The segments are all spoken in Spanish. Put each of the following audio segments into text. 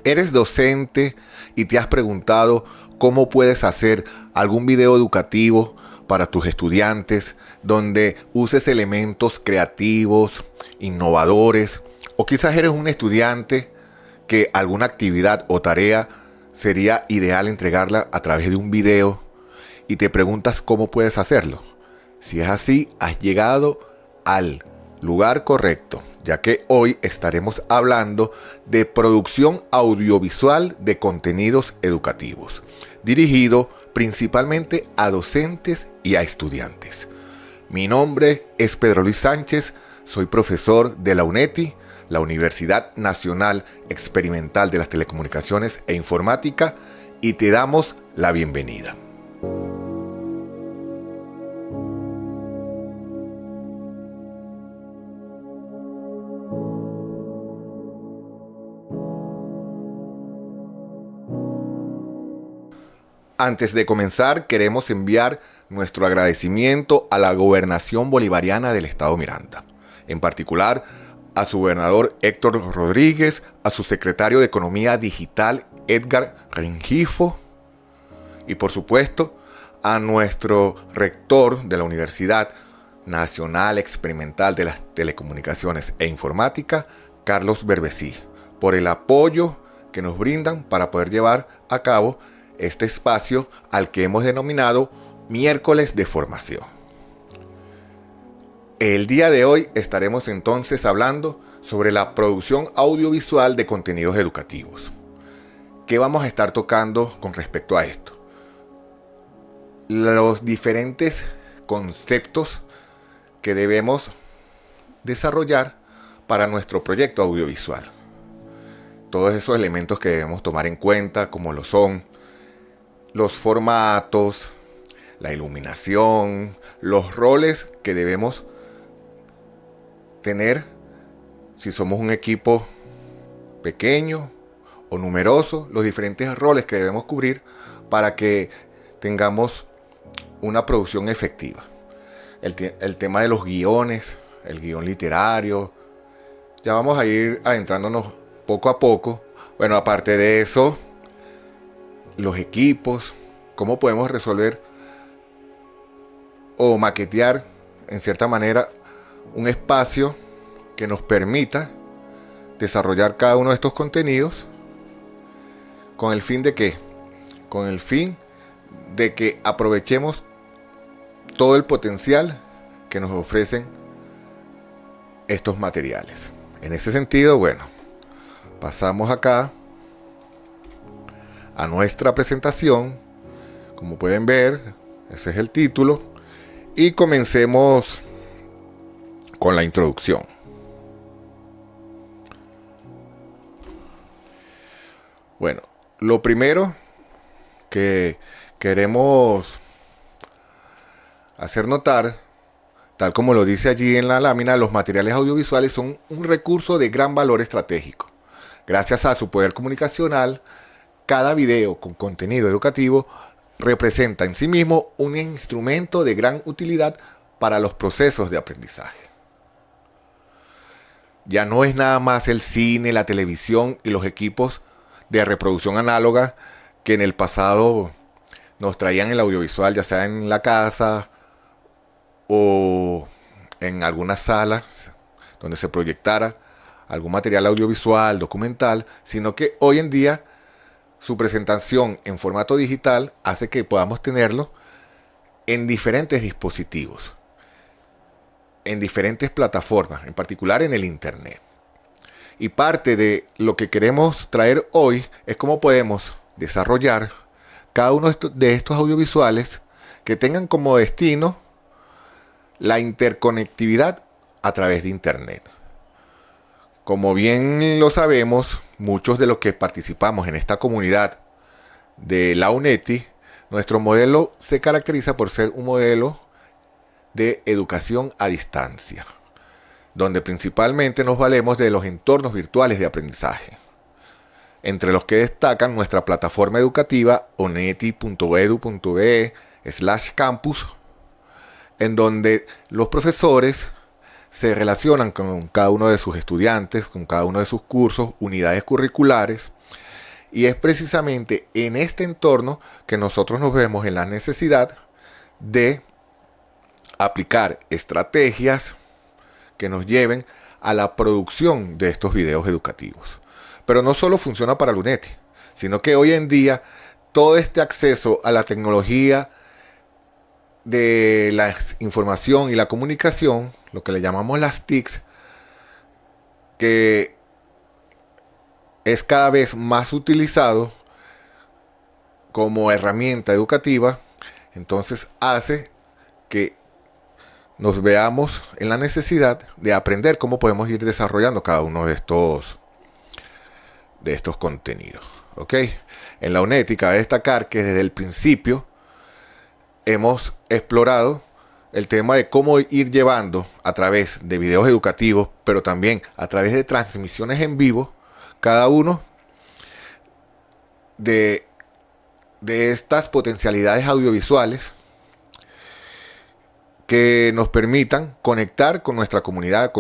Eres docente y te has preguntado cómo puedes hacer algún video educativo para tus estudiantes donde uses elementos creativos, innovadores, o quizás eres un estudiante que alguna actividad o tarea sería ideal entregarla a través de un video y te preguntas cómo puedes hacerlo. Si es así, has llegado al lugar correcto, ya que hoy estaremos hablando de producción audiovisual de contenidos educativos, dirigido principalmente a docentes y a estudiantes. Mi nombre es Pedro Luis Sánchez, soy profesor de la UNETI, la Universidad Nacional Experimental de las Telecomunicaciones e Informática, y te damos la bienvenida. Antes de comenzar, queremos enviar nuestro agradecimiento a la Gobernación Bolivariana del Estado Miranda, en particular a su gobernador Héctor Rodríguez, a su secretario de Economía Digital Edgar Rengifo y por supuesto a nuestro rector de la Universidad Nacional Experimental de las Telecomunicaciones e Informática, Carlos Berbesí, por el apoyo que nos brindan para poder llevar a cabo este espacio al que hemos denominado Miércoles de Formación. El día de hoy estaremos entonces hablando sobre la producción audiovisual de contenidos educativos. ¿Qué vamos a estar tocando con respecto a esto? Los diferentes conceptos que debemos desarrollar para nuestro proyecto audiovisual. Todos esos elementos que debemos tomar en cuenta, como lo son los formatos, la iluminación, los roles que debemos tener si somos un equipo pequeño o numeroso, los diferentes roles que debemos cubrir para que tengamos una producción efectiva. El tema de los guiones, el guión literario, ya vamos a ir adentrándonos poco a poco. Bueno, aparte de eso, los equipos, cómo podemos resolver o maquetear en cierta manera un espacio que nos permita desarrollar cada uno de estos contenidos. ¿Con el fin de qué? Con el fin de que aprovechemos todo el potencial que nos ofrecen estos materiales. En ese sentido, bueno, pasamos acá a nuestra presentación. Como pueden ver, ese es el título, y comencemos con la introducción. Bueno, lo primero que queremos hacer notar, tal como lo dice allí en la lámina, los materiales audiovisuales son un recurso de gran valor estratégico. Gracias a su poder comunicacional, cada video con contenido educativo representa en sí mismo un instrumento de gran utilidad para los procesos de aprendizaje. Ya no es nada más el cine, la televisión y los equipos de reproducción análoga que en el pasado nos traían el audiovisual, ya sea en la casa o en algunas salas donde se proyectara algún material audiovisual, documental, sino que hoy en día su presentación en formato digital hace que podamos tenerlo en diferentes dispositivos, en diferentes plataformas, en particular en el Internet. Y parte de lo que queremos traer hoy es cómo podemos desarrollar cada uno de estos audiovisuales que tengan como destino la interconectividad a través de Internet. Como bien lo sabemos, muchos de los que participamos en esta comunidad de la UNETI, nuestro modelo se caracteriza por ser un modelo de educación a distancia, donde principalmente nos valemos de los entornos virtuales de aprendizaje, entre los que destacan nuestra plataforma educativa oneti.edu.be/campus, en donde los profesores se relacionan con cada uno de sus estudiantes, con cada uno de sus cursos, unidades curriculares, Y es precisamente en este entorno que nosotros nos vemos en la necesidad de aplicar estrategias que nos lleven a la producción de estos videos educativos. Pero no solo funciona para Luneti, sino que hoy en día todo este acceso a la tecnología de la información y la comunicación, lo que le llamamos las TICs, que es cada vez más utilizado como herramienta educativa, entonces hace que nos veamos en la necesidad de aprender cómo podemos ir desarrollando cada uno de estos contenidos. ¿Ok? En la UNETI cabe destacar que desde el principio hemos explorado el tema de cómo ir llevando a través de videos educativos, pero también a través de transmisiones en vivo, cada uno de estas potencialidades audiovisuales que nos permitan conectar con nuestra comunidad,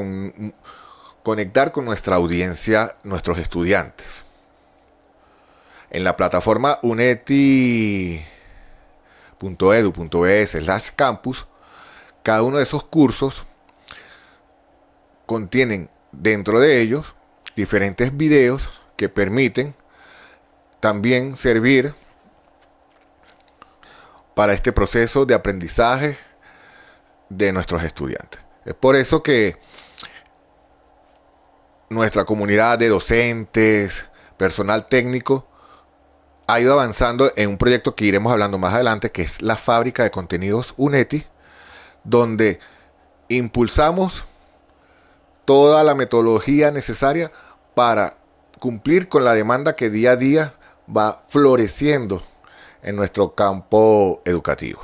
conectar con nuestra audiencia, nuestros estudiantes. En la plataforma uneti.edu.es/campus, cada uno de esos cursos contienen dentro de ellos diferentes videos que permiten también servir para este proceso de aprendizaje de nuestros estudiantes. Es por eso que nuestra comunidad de docentes, personal técnico, ha ido avanzando en un proyecto que iremos hablando más adelante, que es la fábrica de contenidos UNETI, donde impulsamos toda la metodología necesaria para cumplir con la demanda que día a día va floreciendo en nuestro campo educativo.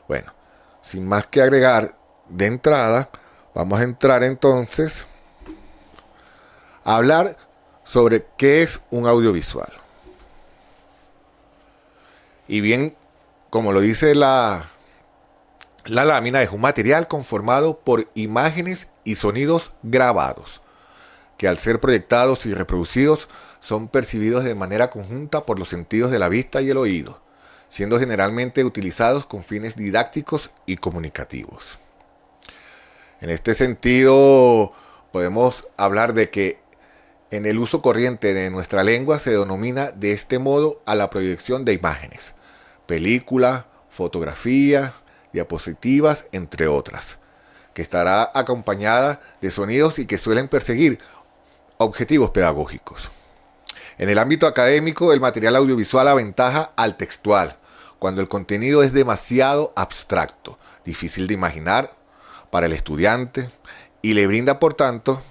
Bueno, sin más que agregar de entrada, vamos a entrar entonces a hablar sobre qué es un audiovisual. Y bien, como lo dice la lámina, es un material conformado por imágenes y sonidos grabados, que al ser proyectados y reproducidos son percibidos de manera conjunta por los sentidos de la vista y el oído, siendo generalmente utilizados con fines didácticos y comunicativos. En este sentido, podemos hablar de que en el uso corriente de nuestra lengua se denomina de este modo a la proyección de imágenes, película, fotografía, diapositivas, entre otras, que estará acompañada de sonidos y que suelen perseguir objetivos pedagógicos. En el ámbito académico, el material audiovisual aventaja al textual, cuando el contenido es demasiado abstracto, difícil de imaginar para el estudiante y le brinda, por tanto,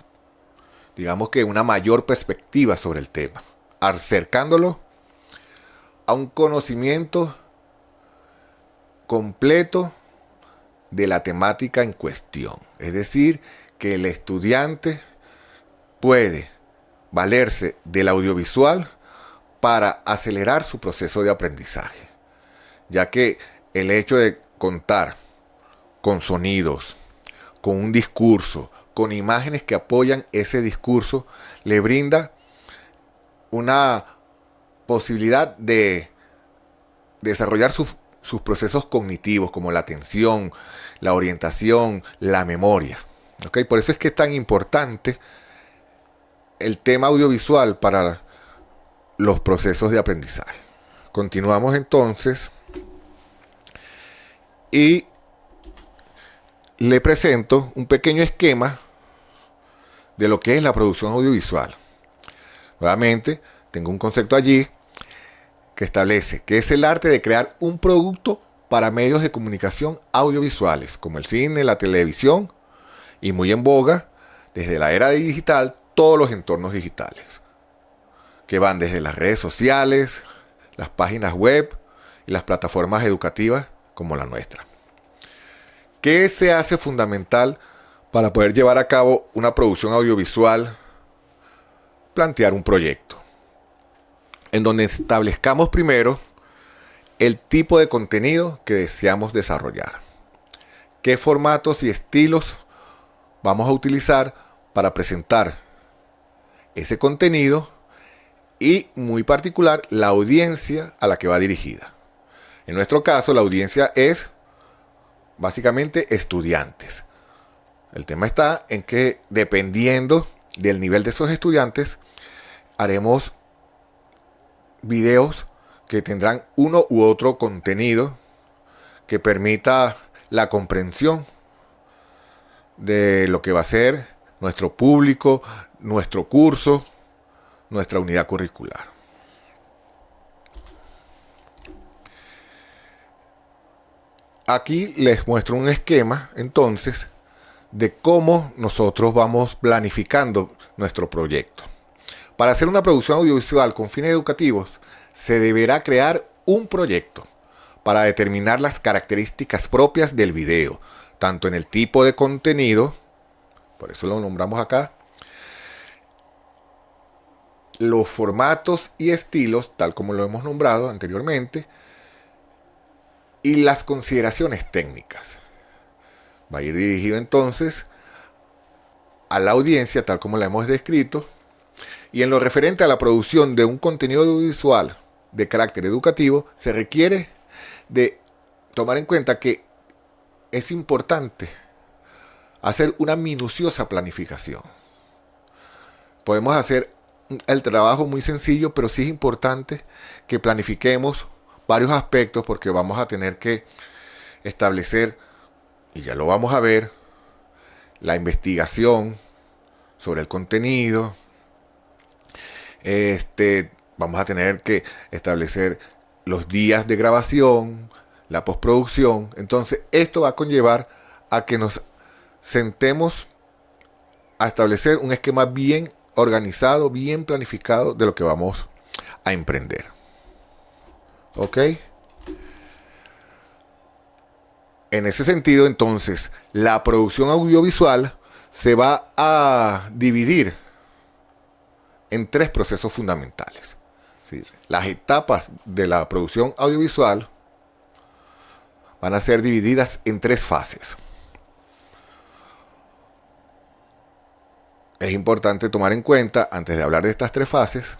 digamos que una mayor perspectiva sobre el tema, acercándolo a un conocimiento completo de la temática en cuestión. Es decir, que el estudiante puede valerse del audiovisual para acelerar su proceso de aprendizaje, ya que el hecho de contar con sonidos, con un discurso, con imágenes que apoyan ese discurso, le brinda una posibilidad de desarrollar sus procesos cognitivos, como la atención, la orientación, la memoria. ¿Okay? Por eso es que es tan importante el tema audiovisual para los procesos de aprendizaje. Continuamos entonces y le presento un pequeño esquema de lo que es la producción audiovisual. Nuevamente, tengo un concepto allí que establece que es el arte de crear un producto para medios de comunicación audiovisuales, como el cine, la televisión y muy en boga, desde la era digital, todos los entornos digitales, que van desde las redes sociales, las páginas web y las plataformas educativas como la nuestra. ¿Qué se hace fundamental para poder llevar a cabo una producción audiovisual? Plantear un proyecto en donde establezcamos primero el tipo de contenido que deseamos desarrollar, qué formatos y estilos vamos a utilizar para presentar ese contenido y muy particular la audiencia a la que va dirigida. En nuestro caso, la audiencia es básicamente estudiantes. El tema está en que dependiendo del nivel de esos estudiantes, haremos videos que tendrán uno u otro contenido que permita la comprensión de lo que va a ser nuestro público, nuestro curso, nuestra unidad curricular. Aquí les muestro un esquema, entonces, de cómo nosotros vamos planificando nuestro proyecto. Para hacer una producción audiovisual con fines educativos, se deberá crear un proyecto para determinar las características propias del video, tanto en el tipo de contenido, por eso lo nombramos acá, los formatos y estilos, tal como lo hemos nombrado anteriormente, y las consideraciones técnicas. Va a ir dirigido entonces a la audiencia, tal como la hemos descrito, y en lo referente a la producción de un contenido audiovisual de carácter educativo, se requiere de tomar en cuenta que es importante hacer una minuciosa planificación. Podemos hacer el trabajo muy sencillo, pero sí es importante que planifiquemos varios aspectos porque vamos a tener que establecer, y ya lo vamos a ver, la investigación sobre el contenido. Vamos a tener que establecer los días de grabación, la postproducción. Entonces, esto va a conllevar a que nos sentemos a establecer un esquema bien organizado, bien planificado de lo que vamos a emprender. ¿Ok? En ese sentido, entonces, la producción audiovisual se va a dividir en 3 procesos fundamentales. ¿Sí? Las etapas de la producción audiovisual van a ser divididas en 3 fases. Es importante tomar en cuenta, antes de hablar de estas 3 fases,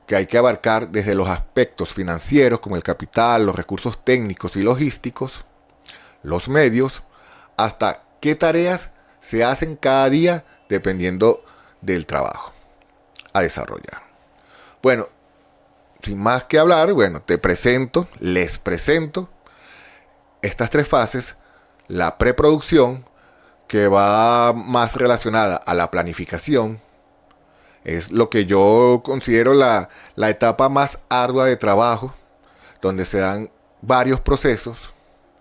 que hay que abarcar desde los aspectos financieros como el capital, los recursos técnicos y logísticos, los medios, hasta qué tareas se hacen cada día dependiendo del trabajo a desarrollar. Bueno, sin más que hablar, les presento estas 3 fases. La preproducción, que va más relacionada a la planificación, es lo que yo considero la etapa más ardua de trabajo, donde se dan varios procesos,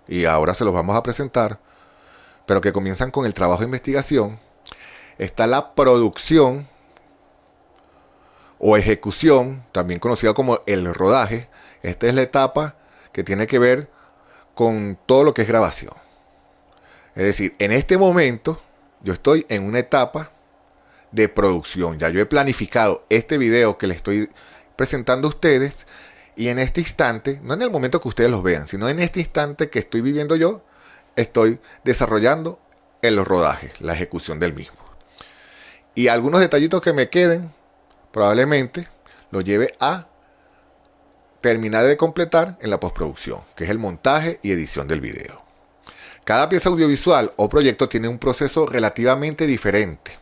y ahora se los vamos a presentar, pero que comienzan con el trabajo de investigación. Está la producción o ejecución, también conocida como el rodaje. Esta es la etapa que tiene que ver con todo lo que es grabación. Es decir, en este momento yo estoy en una etapa de producción. Ya yo he planificado este video que les estoy presentando a ustedes, y en este instante, no en el momento que ustedes los vean, sino en este instante que estoy viviendo yo, estoy desarrollando el rodaje, la ejecución del mismo. Y algunos detallitos que me queden, probablemente los lleve a terminar de completar en la postproducción, que es el montaje y edición del video. Cada pieza audiovisual o proyecto tiene un proceso relativamente diferente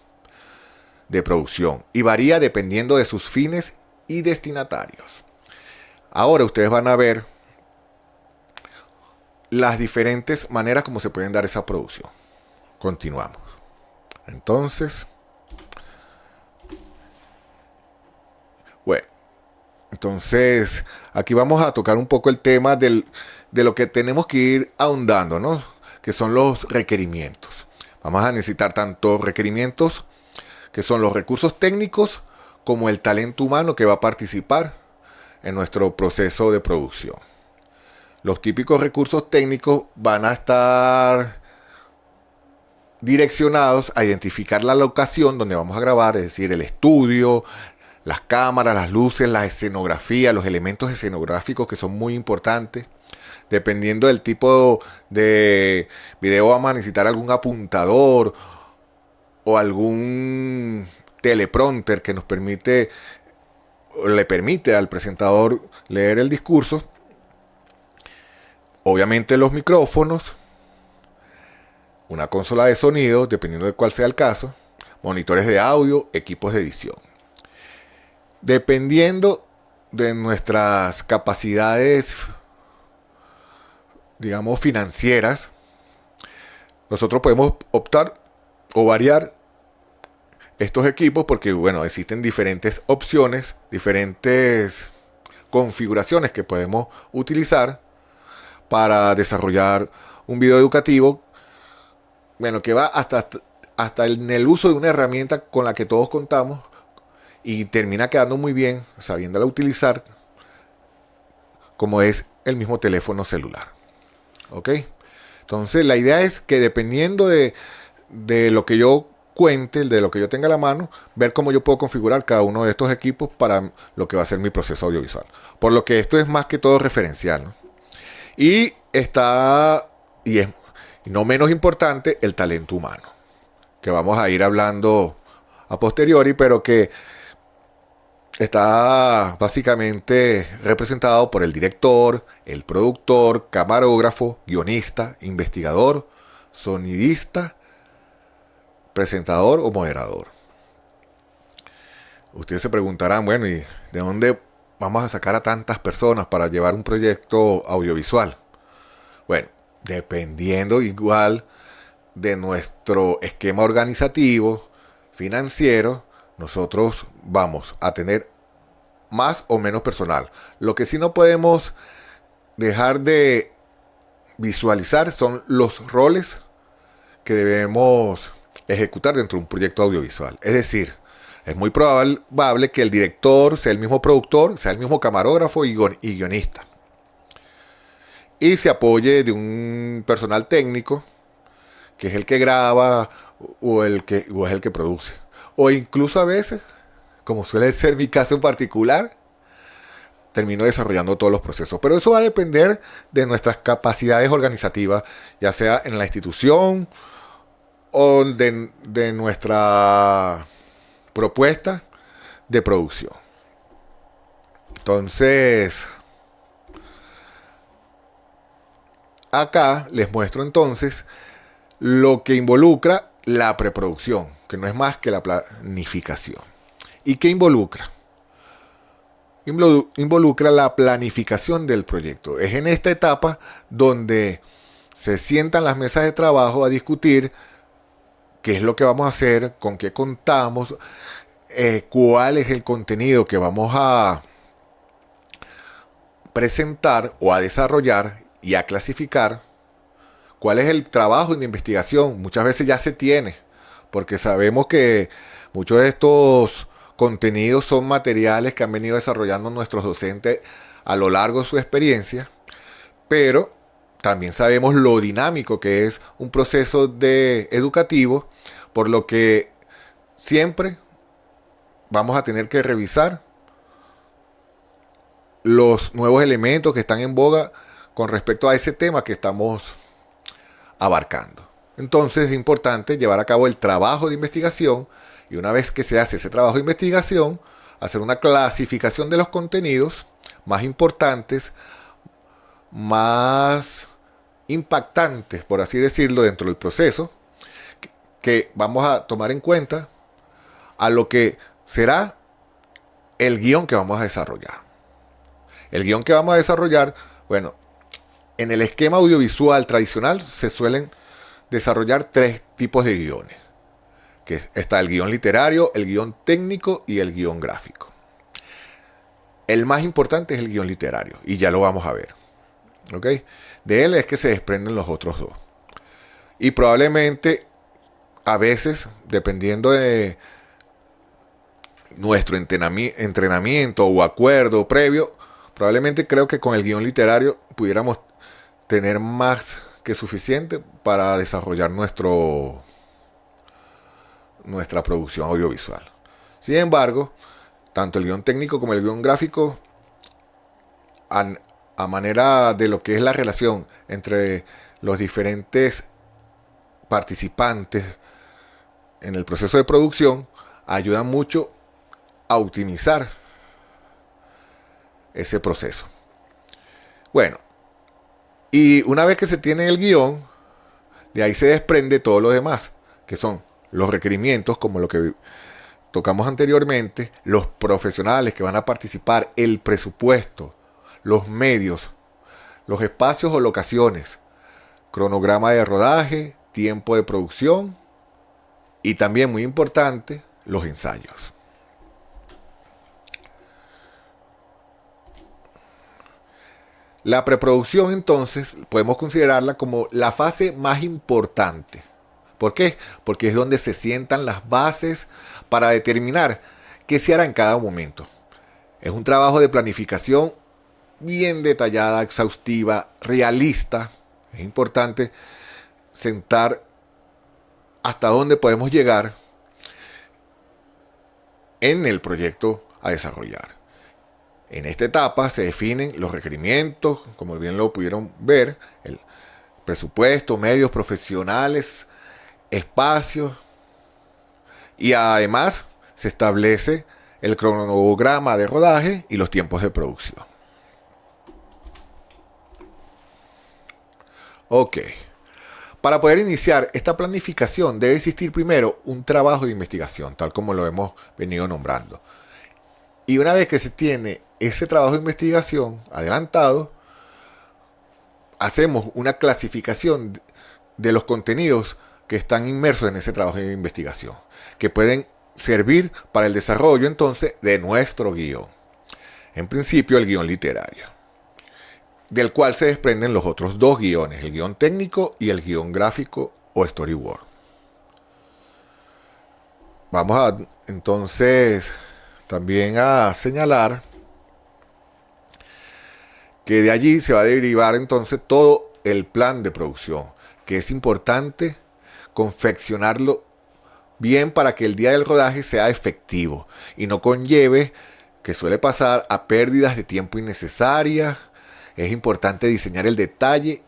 de producción y varía dependiendo de sus fines y destinatarios. Ahora ustedes van a ver las diferentes maneras como se pueden dar esa producción. Continuamos. Entonces, aquí vamos a tocar un poco el tema de lo que tenemos que ir ahondando, ¿no? Que son los requerimientos. Vamos a necesitar tanto requerimientos que son los recursos técnicos como el talento humano que va a participar en nuestro proceso de producción. Los típicos recursos técnicos van a estar direccionados a identificar la locación donde vamos a grabar, es decir, el estudio, las cámaras, las luces, la escenografía, los elementos escenográficos que son muy importantes. Dependiendo del tipo de video vamos a necesitar algún apuntador o algún teleprompter que nos permite le permite al presentador leer el discurso. Obviamente los micrófonos, una consola de sonido, dependiendo de cuál sea el caso, monitores de audio, equipos de edición. Dependiendo de nuestras capacidades, digamos, financieras, nosotros podemos optar o variar estos equipos porque, bueno, existen diferentes opciones, diferentes configuraciones que podemos utilizar para desarrollar un video educativo, bueno, que va hasta en el uso de una herramienta con la que todos contamos y termina quedando muy bien sabiéndola utilizar, como es el mismo teléfono celular. ¿Ok? Entonces la idea es que dependiendo de lo que yo cuente, de lo que yo tenga a la mano, ver cómo yo puedo configurar cada uno de estos equipos para lo que va a ser mi proceso audiovisual. Por lo que esto es más que todo referencial, ¿no? Y está, y es no menos importante, el talento humano, que vamos a ir hablando a posteriori, pero que está básicamente representado por el director, el productor, camarógrafo, guionista, investigador, sonidista, presentador o moderador. Ustedes se preguntarán, bueno, ¿y de dónde vamos a sacar a tantas personas para llevar un proyecto audiovisual? Bueno, dependiendo igual de nuestro esquema organizativo, financiero, nosotros vamos a tener más o menos personal. Lo que sí no podemos dejar de visualizar son los roles que debemos ejecutar dentro de un proyecto audiovisual. Es decir, es muy probable que el director sea el mismo productor, sea el mismo camarógrafo y guionista. Y se apoye de un personal técnico, que es el que graba o es el que produce. O incluso a veces, como suele ser mi caso en particular, termino desarrollando todos los procesos. Pero eso va a depender de nuestras capacidades organizativas, ya sea en la institución o de nuestra propuesta de producción. Entonces, acá les muestro entonces lo que involucra la preproducción, que no es más que la planificación. ¿Y qué involucra? Involucra la planificación del proyecto. Es en esta etapa donde se sientan las mesas de trabajo a discutir qué es lo que vamos a hacer, con qué contamos, cuál es el contenido que vamos a presentar o a desarrollar y a clasificar, cuál es el trabajo de investigación. Muchas veces ya se tiene, porque sabemos que muchos de estos contenidos son materiales que han venido desarrollando nuestros docentes a lo largo de su experiencia, pero también sabemos lo dinámico que es un proceso educativo, por lo que siempre vamos a tener que revisar los nuevos elementos que están en boga con respecto a ese tema que estamos abarcando. Entonces es importante llevar a cabo el trabajo de investigación y una vez que se hace ese trabajo de investigación, hacer una clasificación de los contenidos más importantes, más impactantes, por así decirlo, dentro del proceso, que vamos a tomar en cuenta a lo que será el guión que vamos a desarrollar. El guión que vamos a desarrollar, bueno, en el esquema audiovisual tradicional se suelen desarrollar tres tipos de guiones. Que está el guión literario, el guión técnico y el guión gráfico. El más importante es el guión literario y ya lo vamos a ver. ¿Ok? De él es que se desprenden los otros dos. Y probablemente a veces, dependiendo de nuestro entrenamiento o acuerdo previo, probablemente creo que con el guión literario pudiéramos tener más que suficiente para desarrollar nuestra producción audiovisual. Sin embargo, tanto el guión técnico como el guión gráfico, a manera de lo que es la relación entre los diferentes participantes en el proceso de producción, ayudan mucho a optimizar ese proceso. Bueno, y una vez que se tiene el guión, de ahí se desprende todo lo demás, que son los requerimientos, como lo que tocamos anteriormente, los profesionales que van a participar, el presupuesto, los medios, los espacios o locaciones, cronograma de rodaje, tiempo de producción y también, muy importante, los ensayos. La preproducción, entonces, podemos considerarla como la fase más importante. ¿Por qué? Porque es donde se sientan las bases para determinar qué se hará en cada momento. Es un trabajo de planificación bien detallada, exhaustiva, realista. Es importante sentar hasta dónde podemos llegar en el proyecto a desarrollar. En esta etapa se definen los requerimientos, como bien lo pudieron ver, el presupuesto, medios profesionales, espacios, y además se establece el cronograma de rodaje y los tiempos de producción. Ok. Para poder iniciar esta planificación debe existir primero un trabajo de investigación, tal como lo hemos venido nombrando. Y una vez que se tiene ese trabajo de investigación adelantado, hacemos una clasificación de los contenidos que están inmersos en ese trabajo de investigación, que pueden servir para el desarrollo entonces de nuestro guión. En principio, el guión literario, del cual se desprenden los otros dos guiones, el guión técnico y el guión gráfico o storyboard. Vamos a entonces también a señalar que de allí se va a derivar entonces todo el plan de producción, que es importante confeccionarlo bien para que el día del rodaje sea efectivo y no conlleve, que suele pasar, a pérdidas de tiempo innecesarias. Es importante diseñar el detalle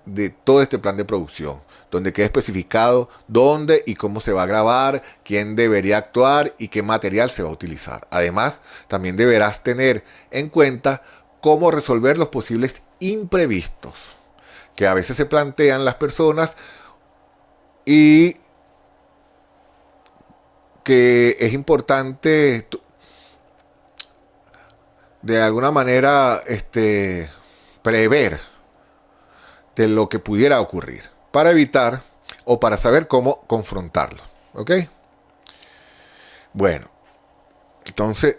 de todo este plan de producción, donde quede especificado dónde y cómo se va a grabar, quién debería actuar y qué material se va a utilizar. Además, también deberás tener en cuenta cómo resolver los posibles imprevistos que a veces se plantean las personas y que es importante de alguna manera prever de lo que pudiera ocurrir para evitar o para saber cómo confrontarlo. ¿Ok? Bueno, entonces,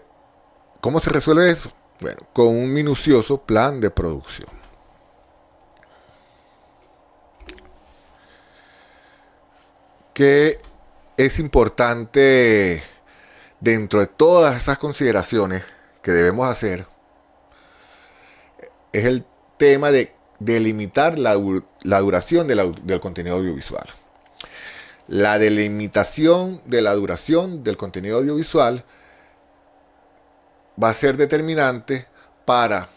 ¿cómo se resuelve eso? Bueno, con un minucioso plan de producción. Que es importante dentro de todas esas consideraciones que debemos hacer, es el tema de delimitar la duración del contenido audiovisual. La delimitación de la duración del contenido audiovisual va a ser determinante para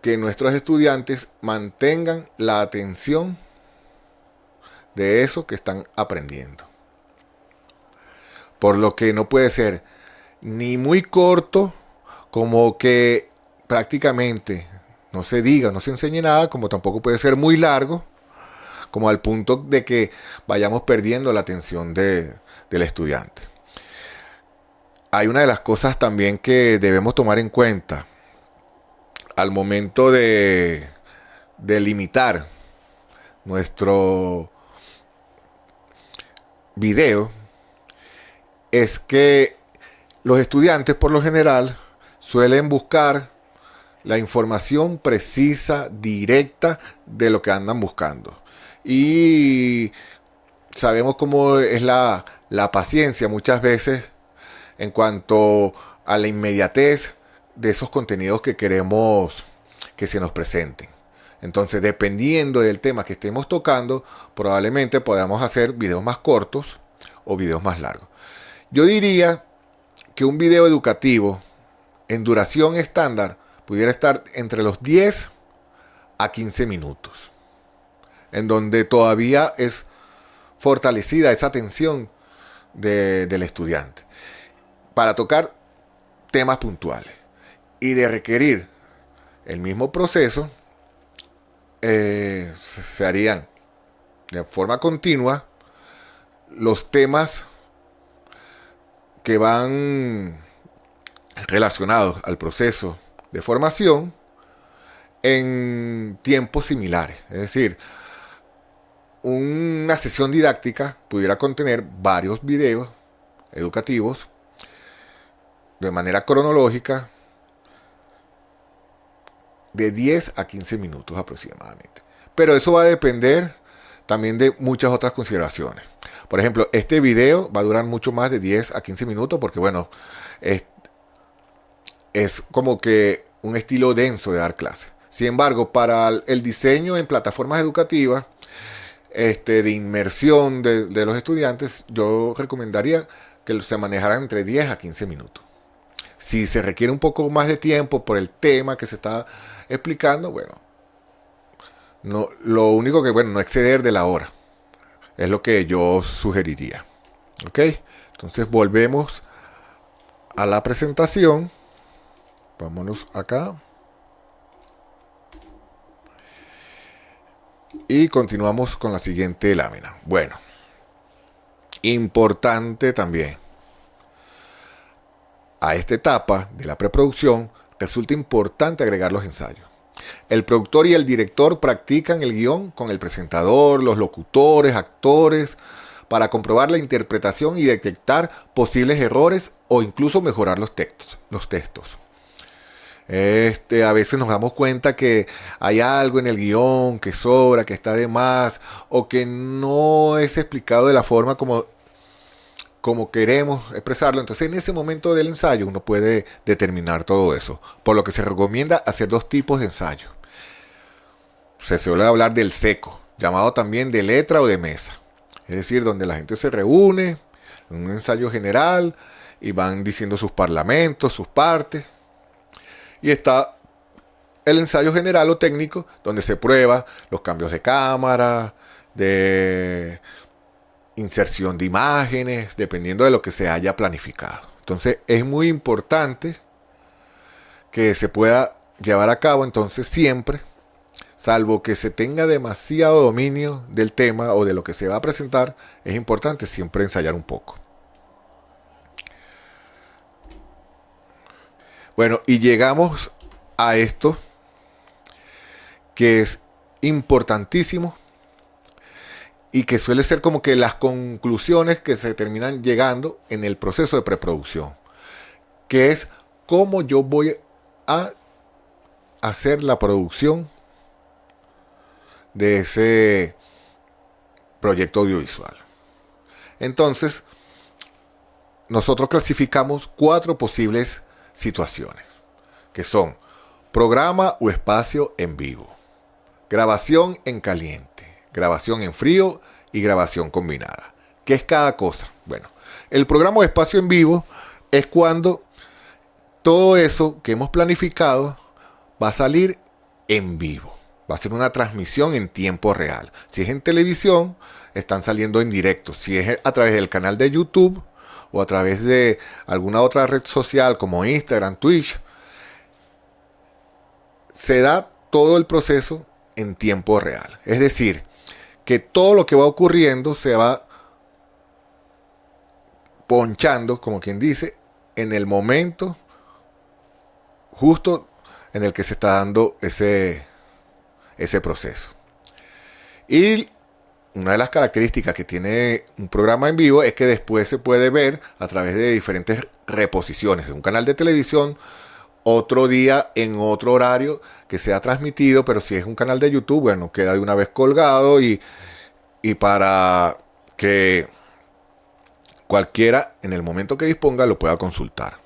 que nuestros estudiantes mantengan la atención de eso que están aprendiendo. Por lo que no puede ser ni muy corto, como que prácticamente no se diga, no se enseñe nada, como tampoco puede ser muy largo, como al punto de que vayamos perdiendo la atención del estudiante. Hay una de las cosas también que debemos tomar en cuenta al momento de limitar nuestro video, es que los estudiantes por lo general suelen buscar la información precisa, directa de lo que andan buscando. Y sabemos cómo es la paciencia muchas veces en cuanto a la inmediatez de esos contenidos que queremos que se nos presenten. Entonces, dependiendo del tema que estemos tocando, probablemente podamos hacer videos más cortos o videos más largos. Yo diría que un video educativo en duración estándar pudiera estar entre los 10 a 15 minutos, en donde todavía es fortalecida esa atención del estudiante para tocar temas puntuales. y de requerir el mismo proceso, se harían de forma continua los temas que van relacionados al proceso de formación en tiempos similares. Es decir, una sesión didáctica pudiera contener varios videos educativos de manera cronológica de 10 a 15 minutos aproximadamente. Pero eso va a depender también de muchas otras consideraciones. Por ejemplo, este video va a durar mucho más de 10 a 15 minutos porque, bueno, es como que un estilo denso de dar clases. Sin embargo, para el diseño en plataformas educativas, de inmersión de los estudiantes, yo recomendaría que se manejaran entre 10 a 15 minutos. Si se requiere un poco más de tiempo por el tema que se está explicando, bueno, no, lo único que, bueno, no exceder de la hora. Es lo que yo sugeriría. ¿Ok? Entonces volvemos a la presentación. Vámonos acá. Y continuamos con la siguiente lámina. Bueno, importante también. A esta etapa de la preproducción resulta importante agregar los ensayos. El productor y el director practican el guión con el presentador, los locutores, actores, para comprobar la interpretación y detectar posibles errores o incluso mejorar los textos. A veces nos damos cuenta que hay algo en el guión que sobra, que está de más, o que no es explicado de la forma como queremos expresarlo. Entonces, en ese momento del ensayo uno puede determinar todo eso. Por lo que se recomienda hacer dos tipos de ensayos. Se suele hablar del seco, llamado también de letra o de mesa. Es decir, donde la gente se reúne en un ensayo general y van diciendo sus parlamentos, sus partes. Y está el ensayo general o técnico, donde se prueba los cambios de cámara, de inserción de imágenes, dependiendo de lo que se haya planificado. Entonces es muy importante que se pueda llevar a cabo entonces siempre, salvo que se tenga demasiado dominio del tema o de lo que se va a presentar, es importante siempre ensayar un poco. Bueno, y llegamos a esto que es importantísimo y que suele ser como que las conclusiones que se terminan llegando en el proceso de preproducción, que es cómo yo voy a hacer la producción de ese proyecto audiovisual. Entonces, nosotros clasificamos 4 posibles situaciones, que son programa o espacio en vivo, grabación en caliente, grabación en frío y grabación combinada. ¿Qué es cada cosa? Bueno, el programa o espacio en vivo es cuando todo eso que hemos planificado va a salir en vivo. Va a ser una transmisión en tiempo real. Si es en televisión, están saliendo en directo. Si es a través del canal de YouTube o a través de alguna otra red social como Instagram, Twitch, se da todo el proceso en tiempo real. Es decir, que todo lo que va ocurriendo se va ponchando, como quien dice, en el momento justo en el que se está dando ese proceso. Y una de las características que tiene un programa en vivo es que después se puede ver a través de diferentes reposiciones de un canal de televisión, otro día en otro horario que sea transmitido, pero si es un canal de YouTube, bueno, queda de una vez colgado y para que cualquiera en el momento que disponga lo pueda consultar.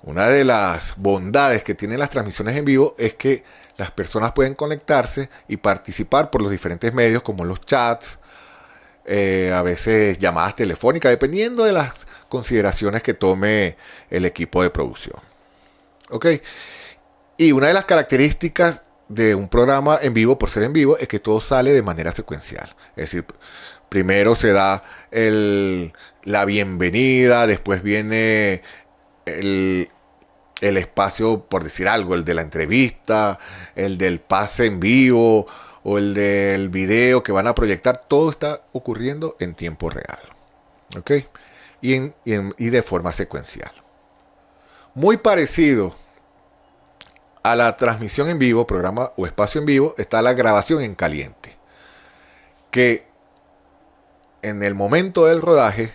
Una de las bondades que tienen las transmisiones en vivo es que las personas pueden conectarse y participar por los diferentes medios como los chats, a veces llamadas telefónicas, dependiendo de las consideraciones que tome el equipo de producción. ¿Ok? Y una de las características de un programa en vivo, por ser en vivo, es que todo sale de manera secuencial. Es decir, primero se da la bienvenida, después viene el espacio, por decir algo, el de la entrevista, el del pase en vivo o el del video que van a proyectar, todo está ocurriendo en tiempo real. ¿Ok? Y de forma secuencial. Muy parecido a la transmisión en vivo, programa o espacio en vivo, está la grabación en caliente. Que en el momento del rodaje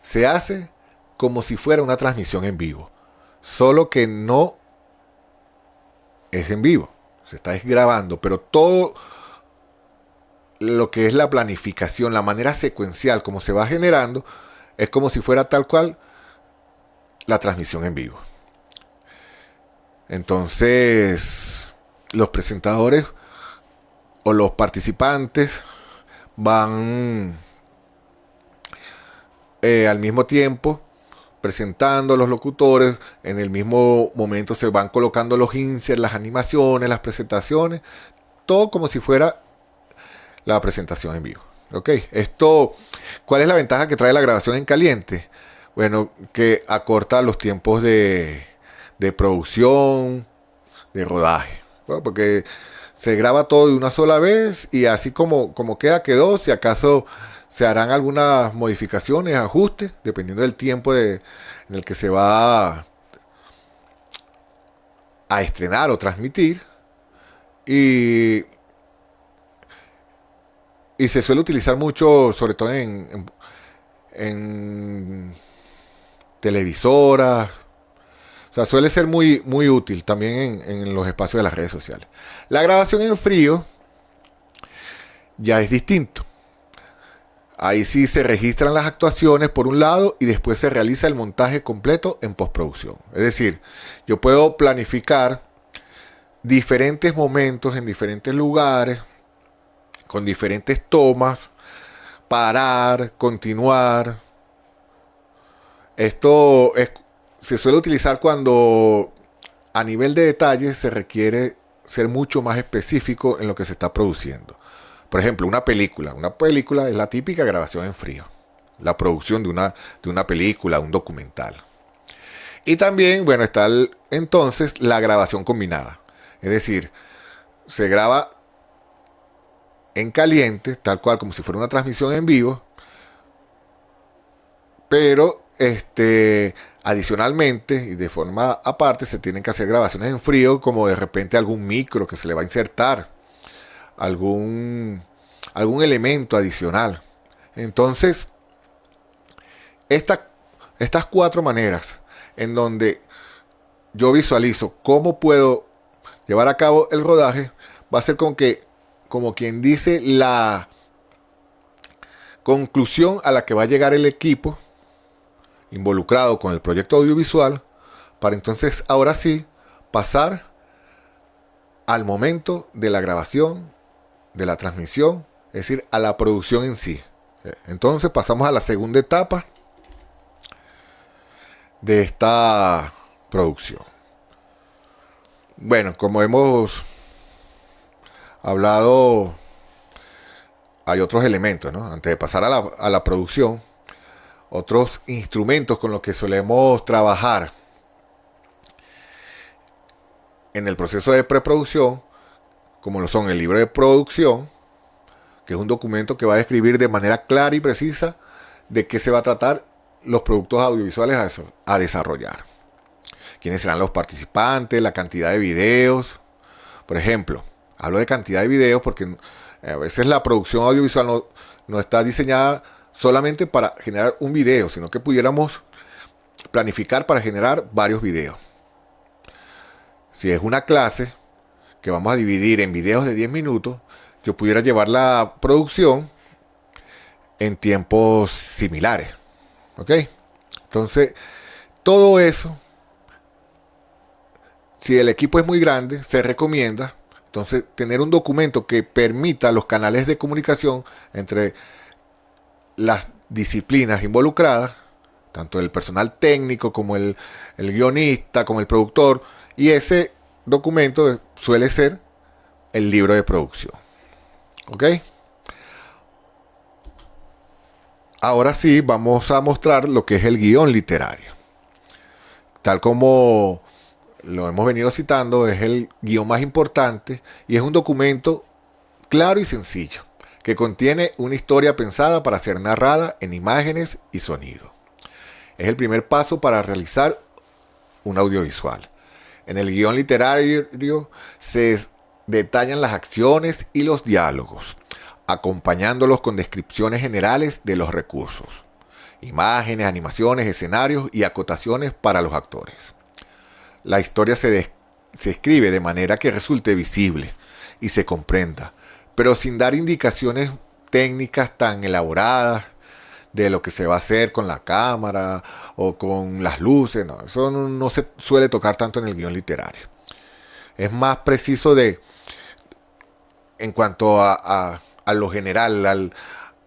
se hace como si fuera una transmisión en vivo. Solo que no es en vivo. Se está grabando, pero todo lo que es la planificación, la manera secuencial como se va generando, es como si fuera tal cual la transmisión en vivo. Entonces, los presentadores o los participantes van al mismo tiempo presentando a los locutores. En el mismo momento se van colocando los inserts, las animaciones, las presentaciones, todo como si fuera la presentación en vivo. Ok, esto, ¿cuál es la ventaja que trae la grabación en caliente? Bueno, que acorta los tiempos de producción, de rodaje. Bueno, porque se graba todo de una sola vez y así como quedó. Si acaso se harán algunas modificaciones, ajustes, dependiendo del tiempo en el que se va a estrenar o transmitir. Y se suele utilizar mucho, sobre todo en televisoras. O sea, suele ser muy, muy útil también en los espacios de las redes sociales. La grabación en frío ya es distinto. Ahí sí se registran las actuaciones por un lado y después se realiza el montaje completo en postproducción. Es decir, yo puedo planificar diferentes momentos en diferentes lugares, con diferentes tomas, parar, continuar. Esto se suele utilizar cuando a nivel de detalle se requiere ser mucho más específico en lo que se está produciendo. Por ejemplo, una película. Una película es la típica grabación en frío. La producción de una película, un documental. Y también, bueno, está entonces la grabación combinada. Es decir, se graba en caliente, tal cual como si fuera una transmisión en vivo, pero adicionalmente y de forma aparte se tienen que hacer grabaciones en frío, como de repente algún micro que se le va a insertar, algún elemento adicional. Entonces, estas 4 maneras en donde yo visualizo cómo puedo llevar a cabo el rodaje, va a ser como quien dice, la conclusión a la que va a llegar el equipo involucrado con el proyecto audiovisual, para entonces ahora sí pasar al momento de la grabación, de la transmisión, es decir, a la producción en sí. Entonces pasamos a la segunda etapa de esta producción. Bueno, como hemos hablado, hay otros elementos, ¿no? Antes de pasar a la producción, otros instrumentos con los que solemos trabajar en el proceso de preproducción, como lo son el libro de producción, que es un documento que va a describir de manera clara y precisa de qué se va a tratar los productos audiovisuales a desarrollar. Quiénes serán los participantes, la cantidad de videos. Por ejemplo, hablo de cantidad de videos porque a veces la producción audiovisual no está diseñada solamente para generar un video, sino que pudiéramos planificar para generar varios videos. Si es una clase que vamos a dividir en videos de 10 minutos, yo pudiera llevar la producción en tiempos similares. ¿Ok? Entonces, todo eso, si el equipo es muy grande, se recomienda entonces tener un documento que permita los canales de comunicación entre las disciplinas involucradas, tanto el personal técnico como el guionista, como el productor, y ese documento suele ser el libro de producción. ¿Ok? Ahora sí vamos a mostrar lo que es el guión literario. Tal como lo hemos venido citando, es el guión más importante y es un documento claro y sencillo, que contiene una historia pensada para ser narrada en imágenes y sonido. Es el primer paso para realizar un audiovisual. En el guión literario se detallan las acciones y los diálogos, acompañándolos con descripciones generales de los recursos, imágenes, animaciones, escenarios y acotaciones para los actores. La historia se escribe de manera que resulte visible y se comprenda, pero sin dar indicaciones técnicas tan elaboradas de lo que se va a hacer con la cámara o con las luces. No, eso no se suele tocar tanto en el guión literario. Es más preciso en cuanto a lo general,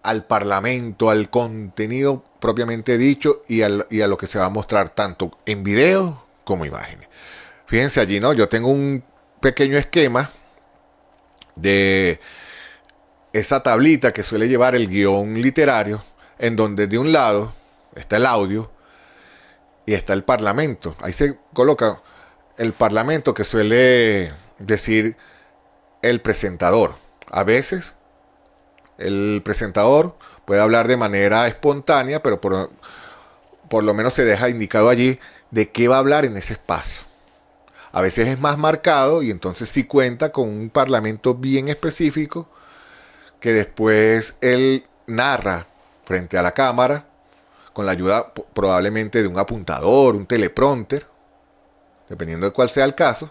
al parlamento, al contenido propiamente dicho y a lo que se va a mostrar tanto en video como imágenes. Fíjense allí, ¿no? Yo tengo un pequeño esquema de esa tablita que suele llevar el guión literario, en donde de un lado está el audio y está el parlamento. Ahí se coloca el parlamento, que suele decir el presentador. A veces el presentador puede hablar de manera espontánea, pero por lo menos se deja indicado allí de qué va a hablar en ese espacio. A veces es más marcado y entonces sí cuenta con un parlamento bien específico que después él narra frente a la cámara con la ayuda probablemente de un apuntador, un teleprompter, dependiendo de cuál sea el caso.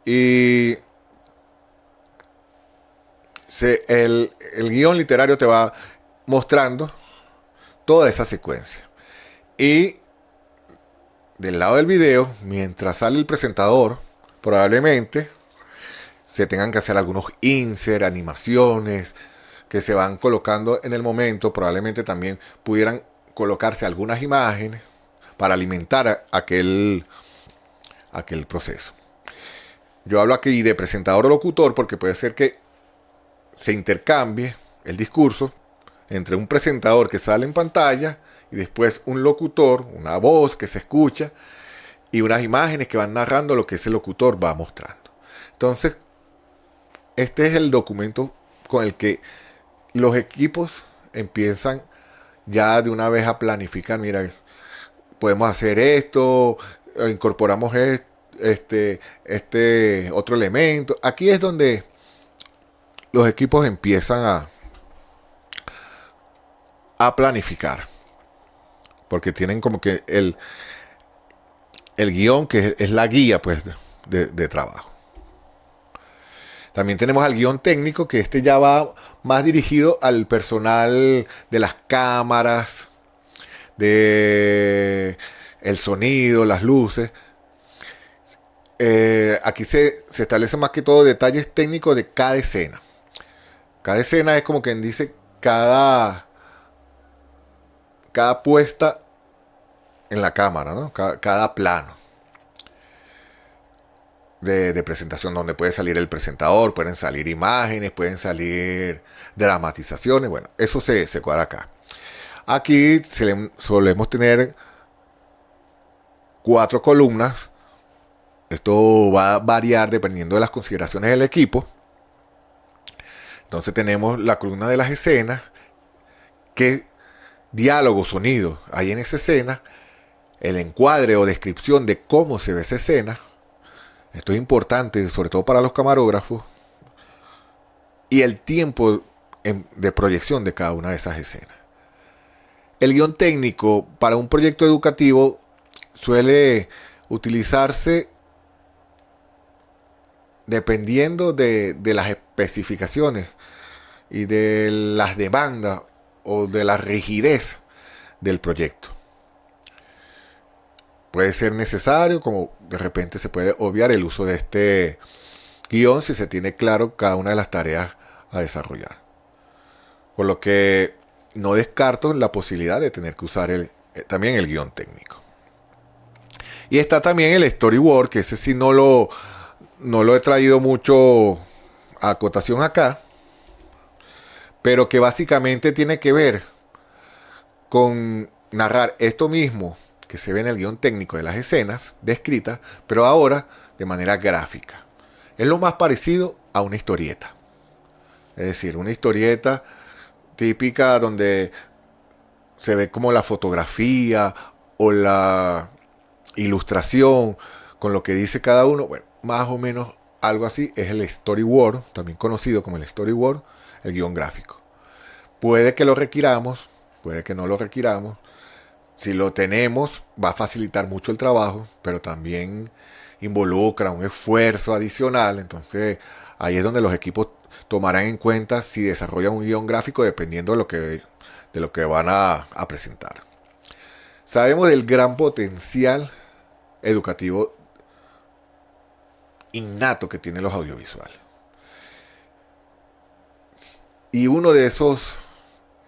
Y el guión literario te va mostrando toda esa secuencia. Y del lado del video, mientras sale el presentador, probablemente se tengan que hacer algunos insert, animaciones que se van colocando en el momento. Probablemente también pudieran colocarse algunas imágenes para alimentar aquel proceso. Yo hablo aquí de presentador o locutor porque puede ser que se intercambie el discurso entre un presentador que sale en pantalla y después un locutor, una voz que se escucha y unas imágenes que van narrando lo que ese locutor va mostrando. Entonces, este es el documento con el que los equipos empiezan ya de una vez a planificar. Mira, podemos hacer esto, incorporamos este otro elemento. Aquí es donde los equipos empiezan a planificar, porque tienen como que el guión, que es la guía pues de trabajo. También tenemos al guión técnico, que este ya va más dirigido al personal de las cámaras, de el sonido, las luces. Aquí se establece más que todo detalles técnicos de cada escena. Cada escena es como quien dice cada puesta en la cámara, ¿no? Cada plano de presentación, donde puede salir el presentador, pueden salir imágenes, pueden salir dramatizaciones. Bueno, eso se cuadra acá. Aquí solemos tener 4 columnas. Esto va a variar dependiendo de las consideraciones del equipo. Entonces tenemos la columna de las escenas, qué diálogo, sonido hay en esa escena, el encuadre o descripción de cómo se ve esa escena. Esto es importante, sobre todo para los camarógrafos, y el tiempo de proyección de cada una de esas escenas. El guión técnico para un proyecto educativo suele utilizarse dependiendo de las especificaciones y de las demandas o de la rigidez del proyecto. Puede ser necesario, como de repente se puede obviar el uso de este guión si se tiene claro cada una de las tareas a desarrollar. Por lo que no descarto la posibilidad de tener que usar también el guión técnico. Y está también el storyboard, que ese sí no lo he traído mucho a acotación acá, pero que básicamente tiene que ver con narrar esto mismo que se ve en el guión técnico de las escenas descritas, pero ahora de manera gráfica. Es lo más parecido a una historieta. Es decir, una historieta típica donde se ve como la fotografía o la ilustración con lo que dice cada uno. Bueno, más o menos algo así es el storyboard, también conocido como el storyboard, el guión gráfico. Puede que lo requiramos, puede que no lo requiramos. Si lo tenemos, va a facilitar mucho el trabajo, pero también involucra un esfuerzo adicional. Entonces, ahí es donde los equipos tomarán en cuenta si desarrollan un guión gráfico dependiendo de lo que van a presentar. Sabemos del gran potencial educativo innato que tienen los audiovisuales. Y uno de esos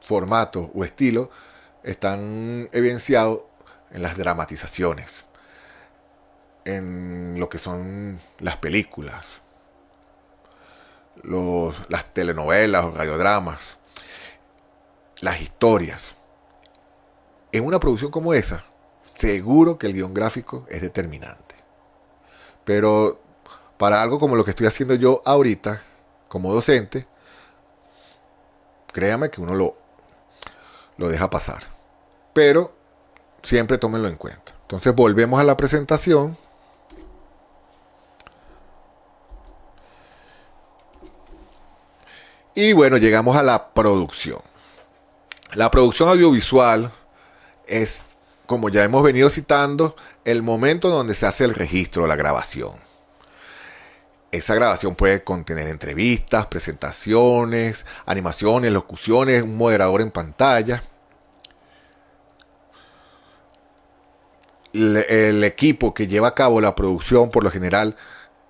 formatos o estilos están evidenciados en las dramatizaciones, en lo que son las películas, las telenovelas o radiodramas, las historias. En una producción como esa, seguro que el guión gráfico es determinante. Pero para algo como lo que estoy haciendo yo ahorita, como docente, créame que uno lo deja pasar. Pero siempre tómenlo en cuenta. Entonces volvemos a la presentación. Y bueno, llegamos a la producción. La producción audiovisual es, como ya hemos venido citando, el momento donde se hace el registro, la grabación. Esa grabación puede contener entrevistas, presentaciones, animaciones, locuciones, un moderador en pantalla. El equipo que lleva a cabo la producción, por lo general,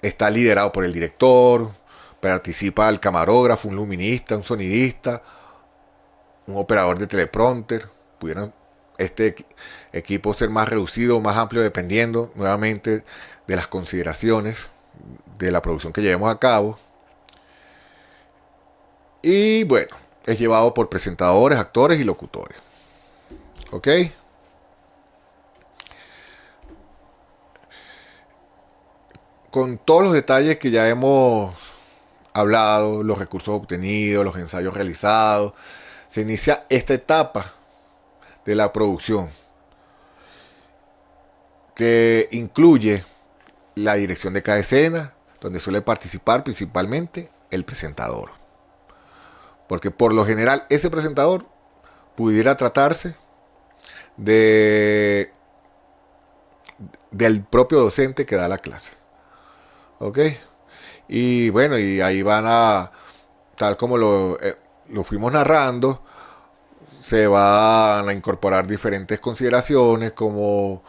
está liderado por el director, participa el camarógrafo, un luminista, un sonidista, un operador de teleprompter. Pudieran este equipo ser más reducido o más amplio dependiendo nuevamente de las consideraciones de la producción que llevemos a cabo. Y bueno, es llevado por presentadores, actores y locutores. ¿Ok? Con todos los detalles que ya hemos hablado, los recursos obtenidos, los ensayos realizados, se inicia esta etapa de la producción que incluye la dirección de cada escena, donde suele participar principalmente el presentador. Porque por lo general ese presentador pudiera tratarse del propio docente que da la clase. ¿Ok? Y bueno, y ahí van tal como lo fuimos narrando, se van a incorporar diferentes consideraciones como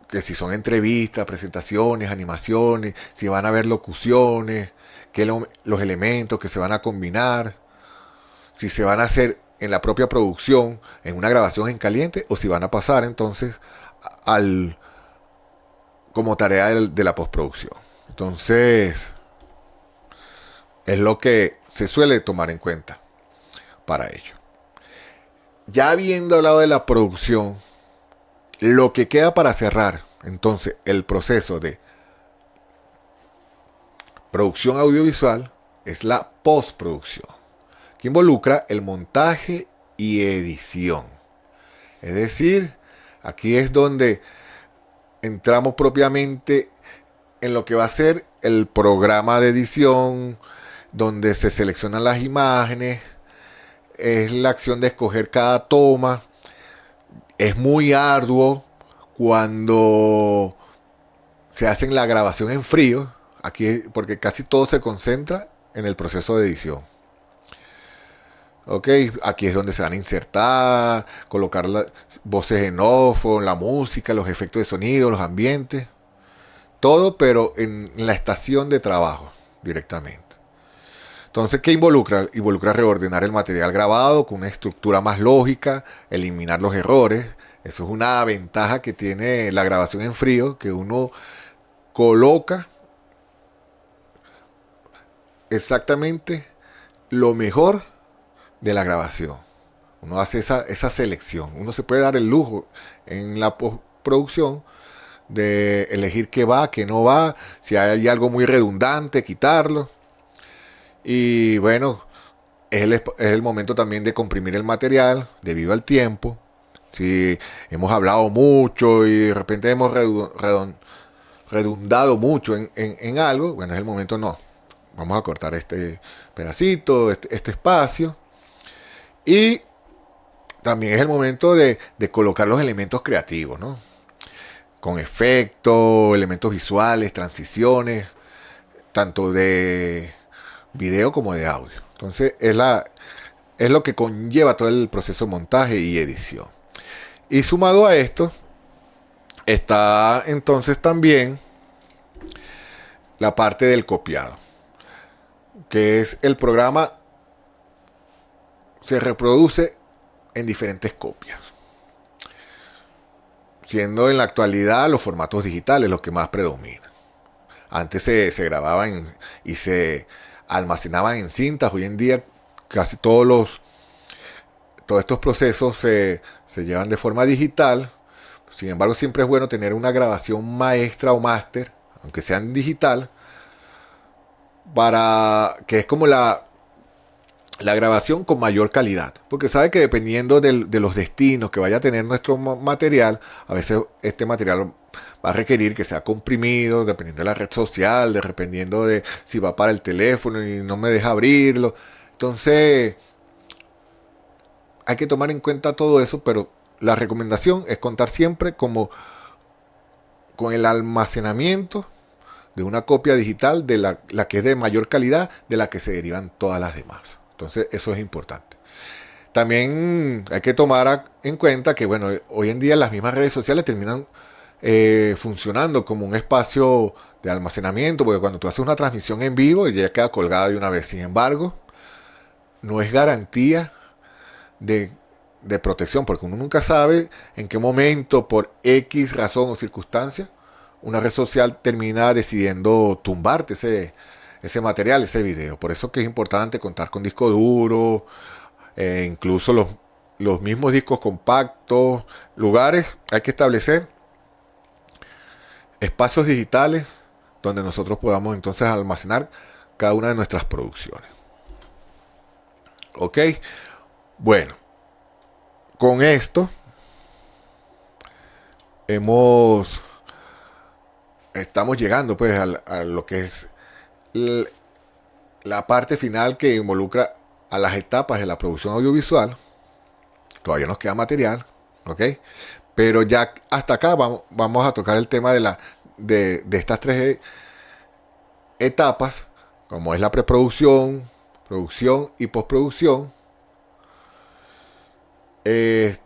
que si son entrevistas, presentaciones, animaciones, si van a haber locuciones, los elementos que se van a combinar, si se van a hacer en la propia producción, en una grabación en caliente, o si van a pasar entonces como tarea de la postproducción. Entonces, es lo que se suele tomar en cuenta para ello. Ya habiendo hablado de la producción, lo que queda para cerrar entonces el proceso de producción audiovisual es la postproducción, que involucra el montaje y edición. Es decir, aquí es donde entramos propiamente en lo que va a ser el programa de edición, donde se seleccionan las imágenes, es la acción de escoger cada toma. Es muy arduo cuando se hace la grabación en frío, aquí, porque casi todo se concentra en el proceso de edición. Ok, aquí es donde se van a insertar, colocar las voces en off, la música, los efectos de sonido, los ambientes, todo, pero en la estación de trabajo directamente. Entonces, ¿qué involucra? Involucra reordenar el material grabado con una estructura más lógica, eliminar los errores. Eso es una ventaja que tiene la grabación en frío, que uno coloca exactamente lo mejor de la grabación Uno hace esa selección. Uno se puede dar el lujo en la postproducción de elegir qué va, qué no va, si hay algo muy redundante, quitarlo. Y bueno, es el momento también de comprimir el material debido al tiempo. Si hemos hablado mucho y de repente hemos redundado mucho en algo, bueno, es el momento no. Vamos a cortar este pedacito, este espacio. Y también es el momento de colocar los elementos creativos, ¿no? Con efectos, elementos visuales, transiciones, tanto de video como de audio. Entonces es lo que conlleva todo el proceso de montaje y edición. Y sumado a esto, está entonces también la parte del copiado, que es el programa se reproduce en diferentes copias, siendo en la actualidad los formatos digitales los que más predominan. Antes se grababan y se almacenaban en cintas. Hoy en día casi todos estos procesos se llevan de forma digital. Sin embargo, siempre es bueno tener una grabación maestra o máster, aunque sea en digital, para que es como la grabación con mayor calidad. Porque sabe que dependiendo de los destinos que vaya a tener nuestro material, a veces este material va a requerir que sea comprimido, dependiendo de la red social, dependiendo de si va para el teléfono y no me deja abrirlo. Entonces, hay que tomar en cuenta todo eso, pero la recomendación es contar siempre como con el almacenamiento de una copia digital de la que es de mayor calidad, de la que se derivan todas las demás. Entonces, eso es importante. También hay que tomar en cuenta que, bueno, hoy en día las mismas redes sociales terminan funcionando como un espacio de almacenamiento, porque cuando tú haces una transmisión en vivo ya queda colgada de una vez. Sin embargo, no es garantía de protección, porque uno nunca sabe en qué momento, por X razón o circunstancia, una red social termina decidiendo tumbarte ese material, ese video. Por eso que es importante contar con disco duro, incluso los mismos discos compactos, lugares. Hay que establecer espacios digitales donde nosotros podamos entonces almacenar cada una de nuestras producciones. Ok, bueno, con esto estamos llegando pues a lo que es la parte final que involucra a las etapas de la producción audiovisual. Todavía nos queda material, ¿ok? Pero ya hasta acá vamos a tocar el tema de estas tres etapas, como es la preproducción, producción y postproducción, en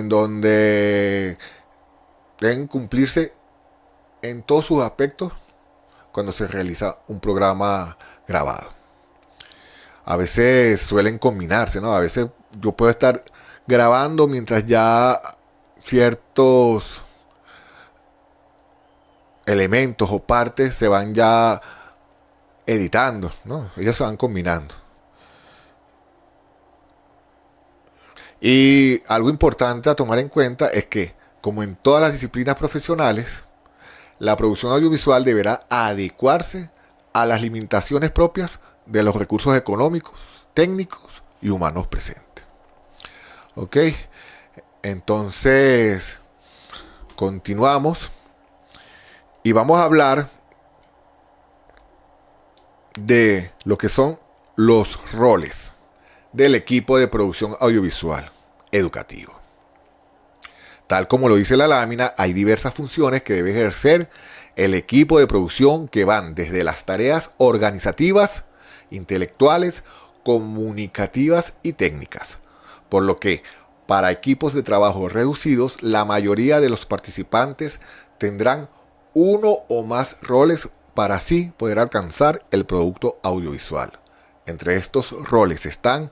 donde deben cumplirse en todos sus aspectos cuando se realiza un programa grabado. A veces suelen combinarse, ¿no? A veces yo puedo estar grabando mientras ya ciertos elementos o partes se van ya editando, ¿no? Ellos se van combinando. Y algo importante a tomar en cuenta es que, como en todas las disciplinas profesionales, la producción audiovisual deberá adecuarse a las limitaciones propias de los recursos económicos, técnicos y humanos presentes. Ok, entonces continuamos y vamos a hablar de lo que son los roles del equipo de producción audiovisual educativo. Tal como lo dice la lámina, hay diversas funciones que debe ejercer el equipo de producción, que van desde las tareas organizativas, intelectuales, comunicativas y técnicas. Por lo que, para equipos de trabajo reducidos, la mayoría de los participantes tendrán uno o más roles para así poder alcanzar el producto audiovisual. Entre estos roles están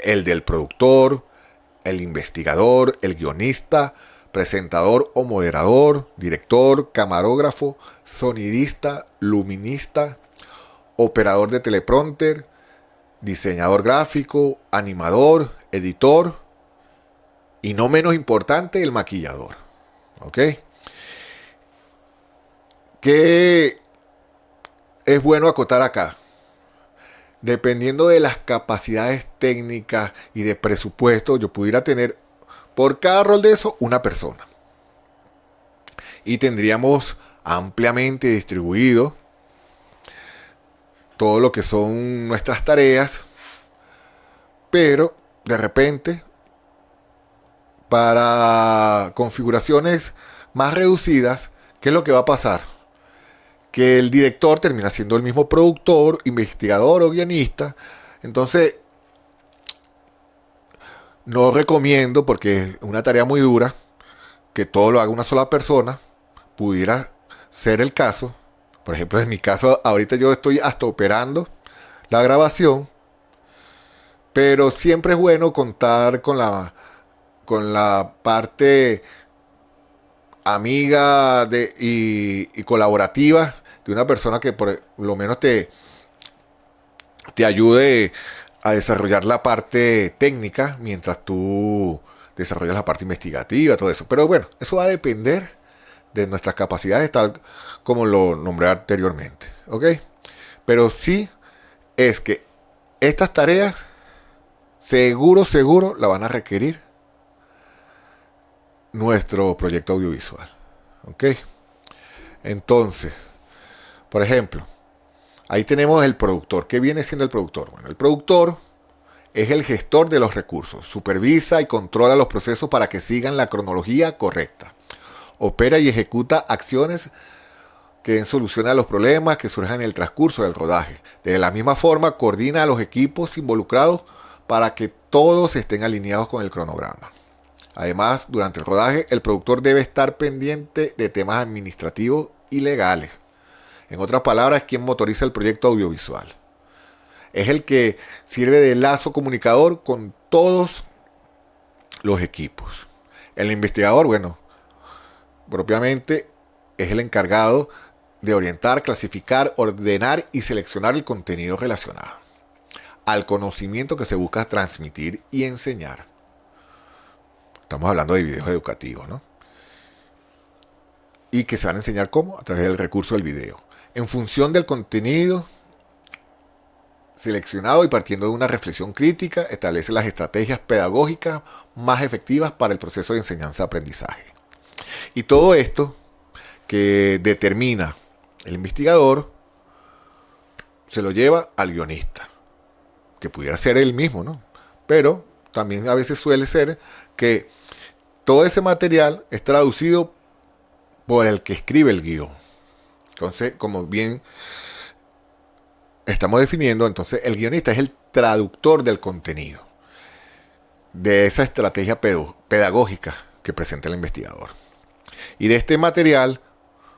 el del productor, el investigador, el guionista, presentador o moderador, director, camarógrafo, sonidista, luminista, operador de teleprompter, diseñador gráfico, animador, editor y no menos importante, el maquillador. ¿Ok? ¿Qué es bueno acotar acá? Dependiendo de las capacidades técnicas y de presupuesto, yo pudiera tener por cada rol de eso una persona. Y tendríamos ampliamente distribuido todo lo que son nuestras tareas, pero de repente para configuraciones más reducidas, ¿qué es lo que va a pasar? Que el director termina siendo el mismo productor, investigador o guionista. Entonces, no recomiendo, porque es una tarea muy dura, que todo lo haga una sola persona. Pudiera ser el caso. Por ejemplo, en mi caso, ahorita yo estoy hasta operando la grabación, pero siempre es bueno contar con la parte amiga y colaborativa de una persona que por lo menos te ayude a desarrollar la parte técnica mientras tú desarrollas la parte investigativa, todo eso. Pero bueno, eso va a depender de nuestras capacidades, tal como lo nombré anteriormente. ¿Ok? Pero sí es que estas tareas seguro la van a requerir nuestro proyecto audiovisual. ¿Ok? Entonces, por ejemplo, ahí tenemos el productor. ¿Qué viene siendo el productor? Bueno, el productor es el gestor de los recursos. Supervisa y controla los procesos para que sigan la cronología correcta. Opera y ejecuta acciones que den solución a los problemas que surjan en el transcurso del rodaje. De la misma forma, coordina a los equipos involucrados para que todos estén alineados con el cronograma. Además, durante el rodaje, el productor debe estar pendiente de temas administrativos y legales. En otras palabras, es quien motoriza el proyecto audiovisual. Es el que sirve de lazo comunicador con todos los equipos. El investigador, bueno, propiamente es el encargado de orientar, clasificar, ordenar y seleccionar el contenido relacionado al conocimiento que se busca transmitir y enseñar. Estamos hablando de videos educativos, ¿no? Y que se van a enseñar cómo, a través del recurso del video. En función del contenido seleccionado y partiendo de una reflexión crítica, establece las estrategias pedagógicas más efectivas para el proceso de enseñanza-aprendizaje. Y todo esto que determina el investigador se lo lleva al guionista, que pudiera ser él mismo, ¿no? Pero también a veces suele ser que todo ese material es traducido por el que escribe el guión. Entonces, como bien estamos definiendo, entonces el guionista es el traductor del contenido, de esa estrategia pedagógica que presenta el investigador. Y de este material,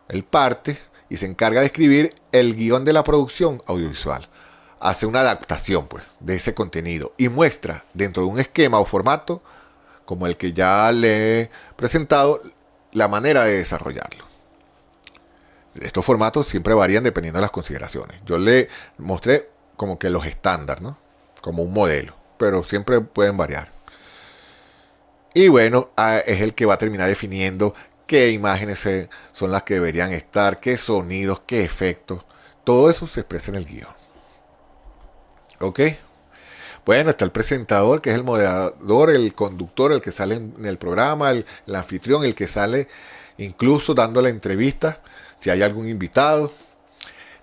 él parte y se encarga de escribir el guión de la producción audiovisual. Hace una adaptación, pues, de ese contenido y muestra dentro de un esquema o formato, como el que ya le he presentado, la manera de desarrollarlo. Estos formatos siempre varían dependiendo de las consideraciones. Yo le mostré como que los estándares, ¿no? Como un modelo, pero siempre pueden variar. Y bueno, es el que va a terminar definiendo qué imágenes son las que deberían estar, qué sonidos, qué efectos. Todo eso se expresa en el guión. ¿Ok? Bueno, está el presentador, que es el moderador, el conductor, el que sale en el programa, el anfitrión, el que sale incluso dando la entrevista, si hay algún invitado.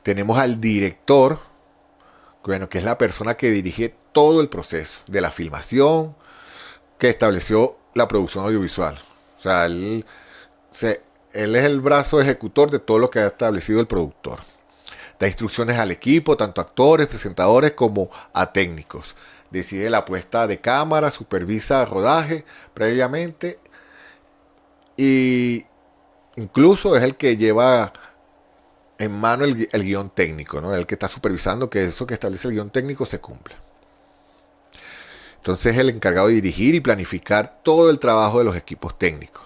Tenemos al director, bueno, que es la persona que dirige todo el proceso de la filmación, que estableció la producción audiovisual. O sea, él es el brazo ejecutor de todo lo que ha establecido el productor. Da instrucciones al equipo, tanto a actores, presentadores como a técnicos. Decide la puesta de cámara, supervisa el rodaje previamente y incluso es el que lleva en mano el guión técnico, ¿no? El que está supervisando que eso que establece el guión técnico se cumpla. Entonces es el encargado de dirigir y planificar todo el trabajo de los equipos técnicos,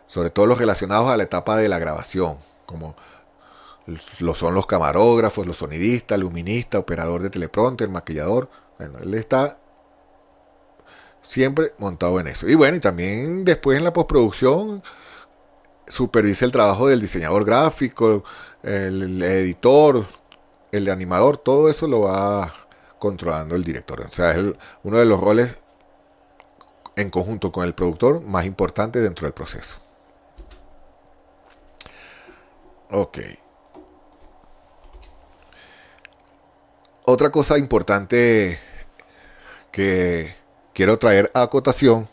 sobre todo los relacionados a la etapa de la grabación, como Lo son los camarógrafos, los sonidistas, luminista, operador de teleprompter, maquillador. Bueno, él está siempre montado en eso. Y bueno, y también después en la postproducción supervisa el trabajo del diseñador gráfico, el editor, el animador, todo eso lo va controlando el director. O sea, es uno de los roles en conjunto con el productor más importante dentro del proceso. Ok. Otra cosa importante que quiero traer a acotación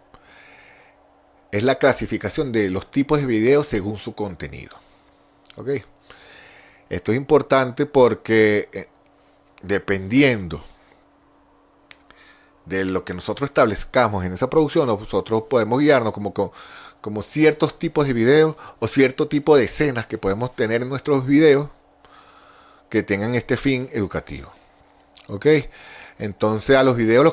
es la clasificación de los tipos de videos según su contenido. ¿Ok? Esto es importante porque dependiendo de lo que nosotros establezcamos en esa producción, nosotros podemos guiarnos como ciertos tipos de videos o cierto tipo de escenas que podemos tener en nuestros videos que tengan este fin educativo. ¿Ok? Entonces a los videos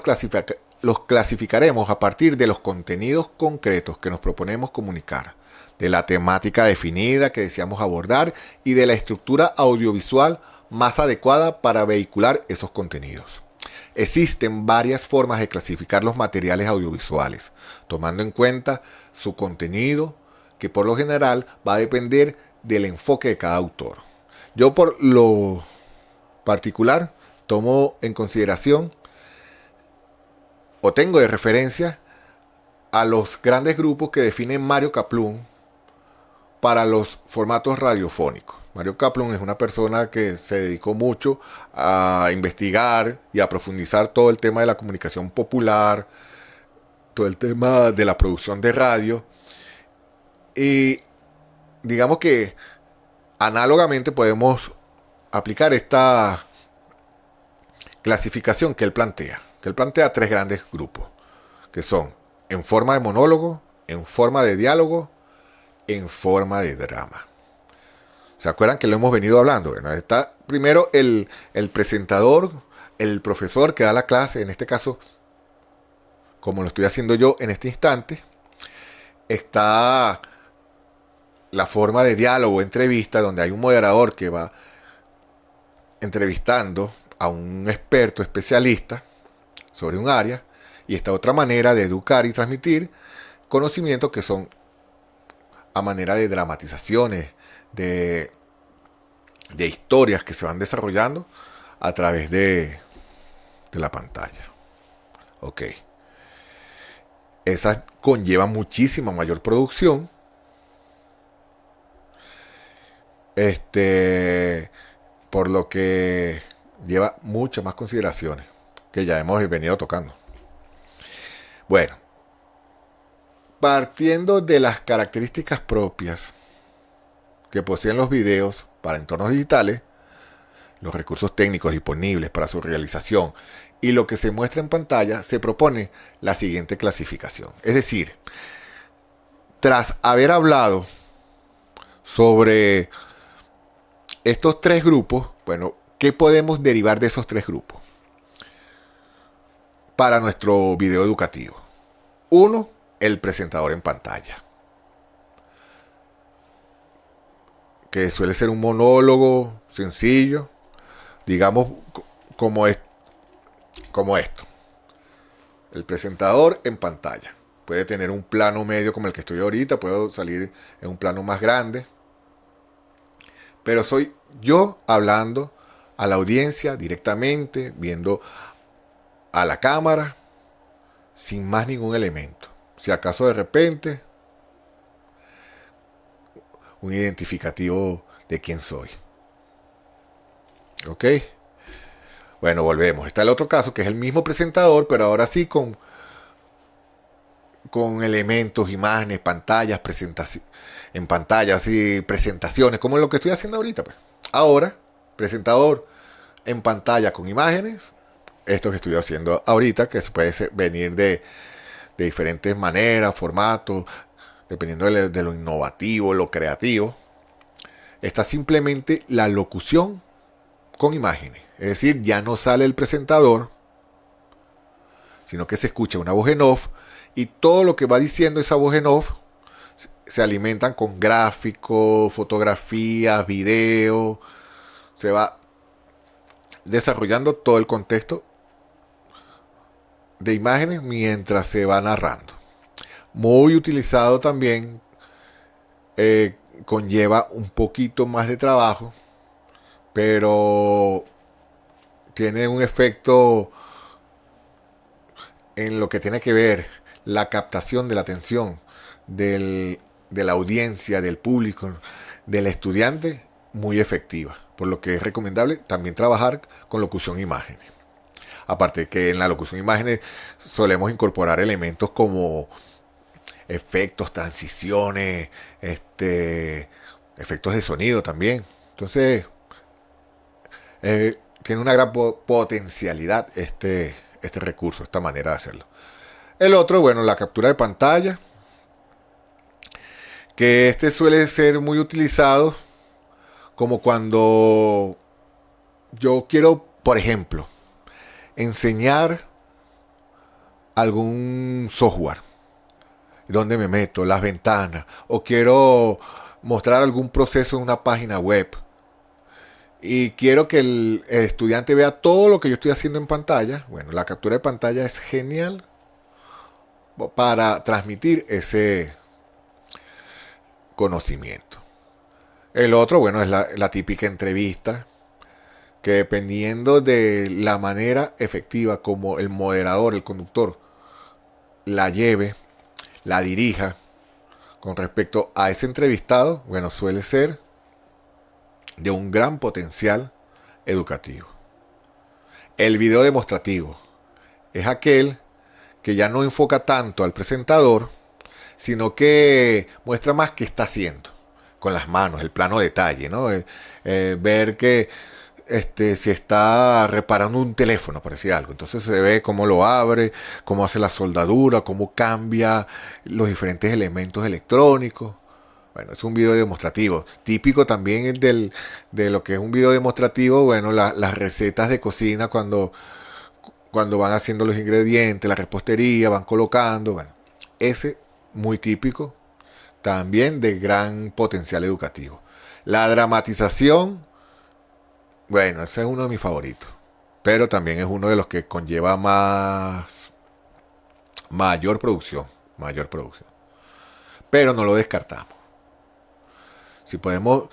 los clasificaremos a partir de los contenidos concretos que nos proponemos comunicar, de la temática definida que deseamos abordar y de la estructura audiovisual más adecuada para vehicular esos contenidos. Existen varias formas de clasificar los materiales audiovisuales, tomando en cuenta su contenido, que por lo general va a depender del enfoque de cada autor. Yo por lo particular tomo en consideración o tengo de referencia a los grandes grupos que define Mario Kaplun para los formatos radiofónicos. Mario Kaplun es una persona que se dedicó mucho a investigar y a profundizar todo el tema de la comunicación popular, todo el tema de la producción de radio. Y digamos que análogamente podemos aplicar esta clasificación que él plantea. Que él plantea tres grandes grupos, que son en forma de monólogo, en forma de diálogo, en forma de drama. ¿Se acuerdan que lo hemos venido hablando? Bueno, está primero el presentador, el profesor que da la clase, en este caso, como lo estoy haciendo yo en este instante. Está la forma de diálogo, entrevista, donde hay un moderador que va entrevistando a un experto especialista sobre un área, y esta otra manera de educar y transmitir conocimientos que son a manera de dramatizaciones, de historias que se van desarrollando a través de la pantalla. Ok. Esas conllevan muchísima mayor producción. Por lo que lleva muchas más consideraciones que ya hemos venido tocando. Bueno, partiendo de las características propias que poseen los videos para entornos digitales, los recursos técnicos disponibles para su realización y lo que se muestra en pantalla, se propone la siguiente clasificación. Es decir, tras haber hablado sobre estos tres grupos, bueno, ¿qué podemos derivar de esos tres grupos para nuestro video educativo? Uno, el presentador en pantalla, que suele ser un monólogo sencillo, digamos como esto. El presentador en pantalla. Puede tener un plano medio como el que estoy ahorita, puedo salir en un plano más grande. Pero soy yo hablando a la audiencia directamente, viendo a la cámara, sin más ningún elemento. Si acaso de repente, un identificativo de quién soy. ¿Ok? Bueno, volvemos. Está el otro caso, que es el mismo presentador, pero ahora sí con elementos, imágenes, pantallas, en pantallas y presentaciones, como lo que estoy haciendo ahorita. Pues. Ahora, presentador en pantalla con imágenes, esto que estoy haciendo ahorita, que se puede venir de diferentes maneras, formatos, dependiendo de lo innovativo, lo creativo. Está simplemente la locución con imágenes. Es decir, ya no sale el presentador, sino que se escucha una voz en off, y todo lo que va diciendo esa voz en off se alimentan con gráficos, fotografías, videos. Se va desarrollando todo el contexto de imágenes mientras se va narrando. Muy utilizado también, conlleva un poquito más de trabajo, pero tiene un efecto en lo que tiene que ver la captación de la atención de la audiencia, del público, del estudiante, muy efectiva. Por lo que es recomendable también trabajar con locución e imágenes. Aparte de que en la locución e imágenes solemos incorporar elementos como efectos, transiciones, efectos de sonido también. Entonces, tiene una gran potencialidad este recurso, esta manera de hacerlo. El otro, bueno, la captura de pantalla, que suele ser muy utilizado como cuando yo quiero, por ejemplo, enseñar algún software, donde me meto, las ventanas, o quiero mostrar algún proceso en una página web y quiero que el estudiante vea todo lo que yo estoy haciendo en pantalla. Bueno, la captura de pantalla es genial para transmitir ese conocimiento. El otro, bueno, es la típica entrevista, que dependiendo de la manera efectiva como el moderador, el conductor, la lleve, la dirija con respecto a ese entrevistado, bueno, suele ser de un gran potencial educativo. El video demostrativo es aquel que ya no enfoca tanto al presentador, sino que muestra más qué está haciendo con las manos, el plano detalle, ¿no? Ver que si está reparando un teléfono, por decir algo. Entonces se ve cómo lo abre, cómo hace la soldadura, cómo cambia los diferentes elementos electrónicos. Bueno, es un video demostrativo. Típico también de lo que es un video demostrativo, bueno, las recetas de cocina cuando van haciendo los ingredientes, la repostería, van colocando. Bueno, ese muy típico, también de gran potencial educativo. La dramatización, bueno, ese es uno de mis favoritos, pero también es uno de los que conlleva mayor producción, mayor producción. Pero no lo descartamos. Si podemos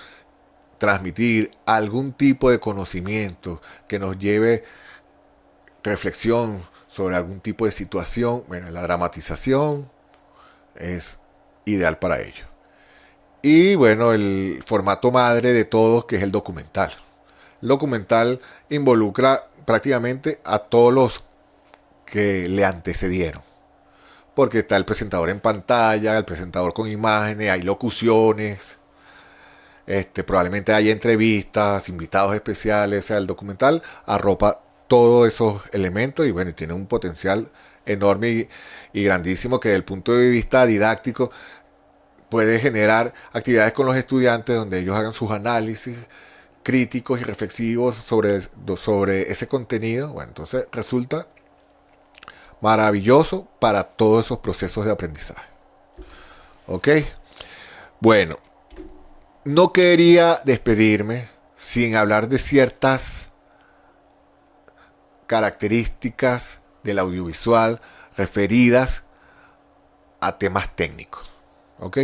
transmitir algún tipo de conocimiento que nos lleve reflexión sobre algún tipo de situación, bueno, la dramatización es ideal para ello. Y bueno, el formato madre de todos, que es el documental. El documental involucra prácticamente a todos los que le antecedieron. Porque está el presentador en pantalla, el presentador con imágenes, hay locuciones, probablemente hay entrevistas, invitados especiales. O sea, el documental arropa todos esos elementos y bueno, tiene un potencial enorme y grandísimo, que desde el punto de vista didáctico puede generar actividades con los estudiantes donde ellos hagan sus análisis críticos y reflexivos sobre ese contenido. Bueno, entonces resulta maravilloso para todos esos procesos de aprendizaje. ¿Ok? Bueno, no quería despedirme sin hablar de ciertas características del audiovisual referidas a temas técnicos. ¿Ok?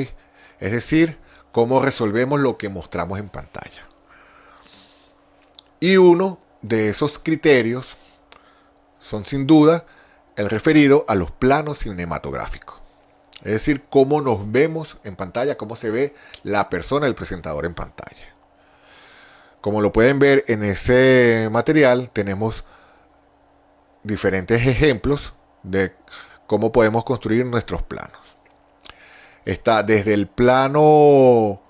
Es decir, cómo resolvemos lo que mostramos en pantalla. Y uno de esos criterios son sin duda el referido a los planos cinematográficos. Es decir, cómo nos vemos en pantalla, cómo se ve la persona, el presentador en pantalla. Como lo pueden ver en ese material, tenemos diferentes ejemplos de cómo podemos construir nuestros planos. Está desde el plano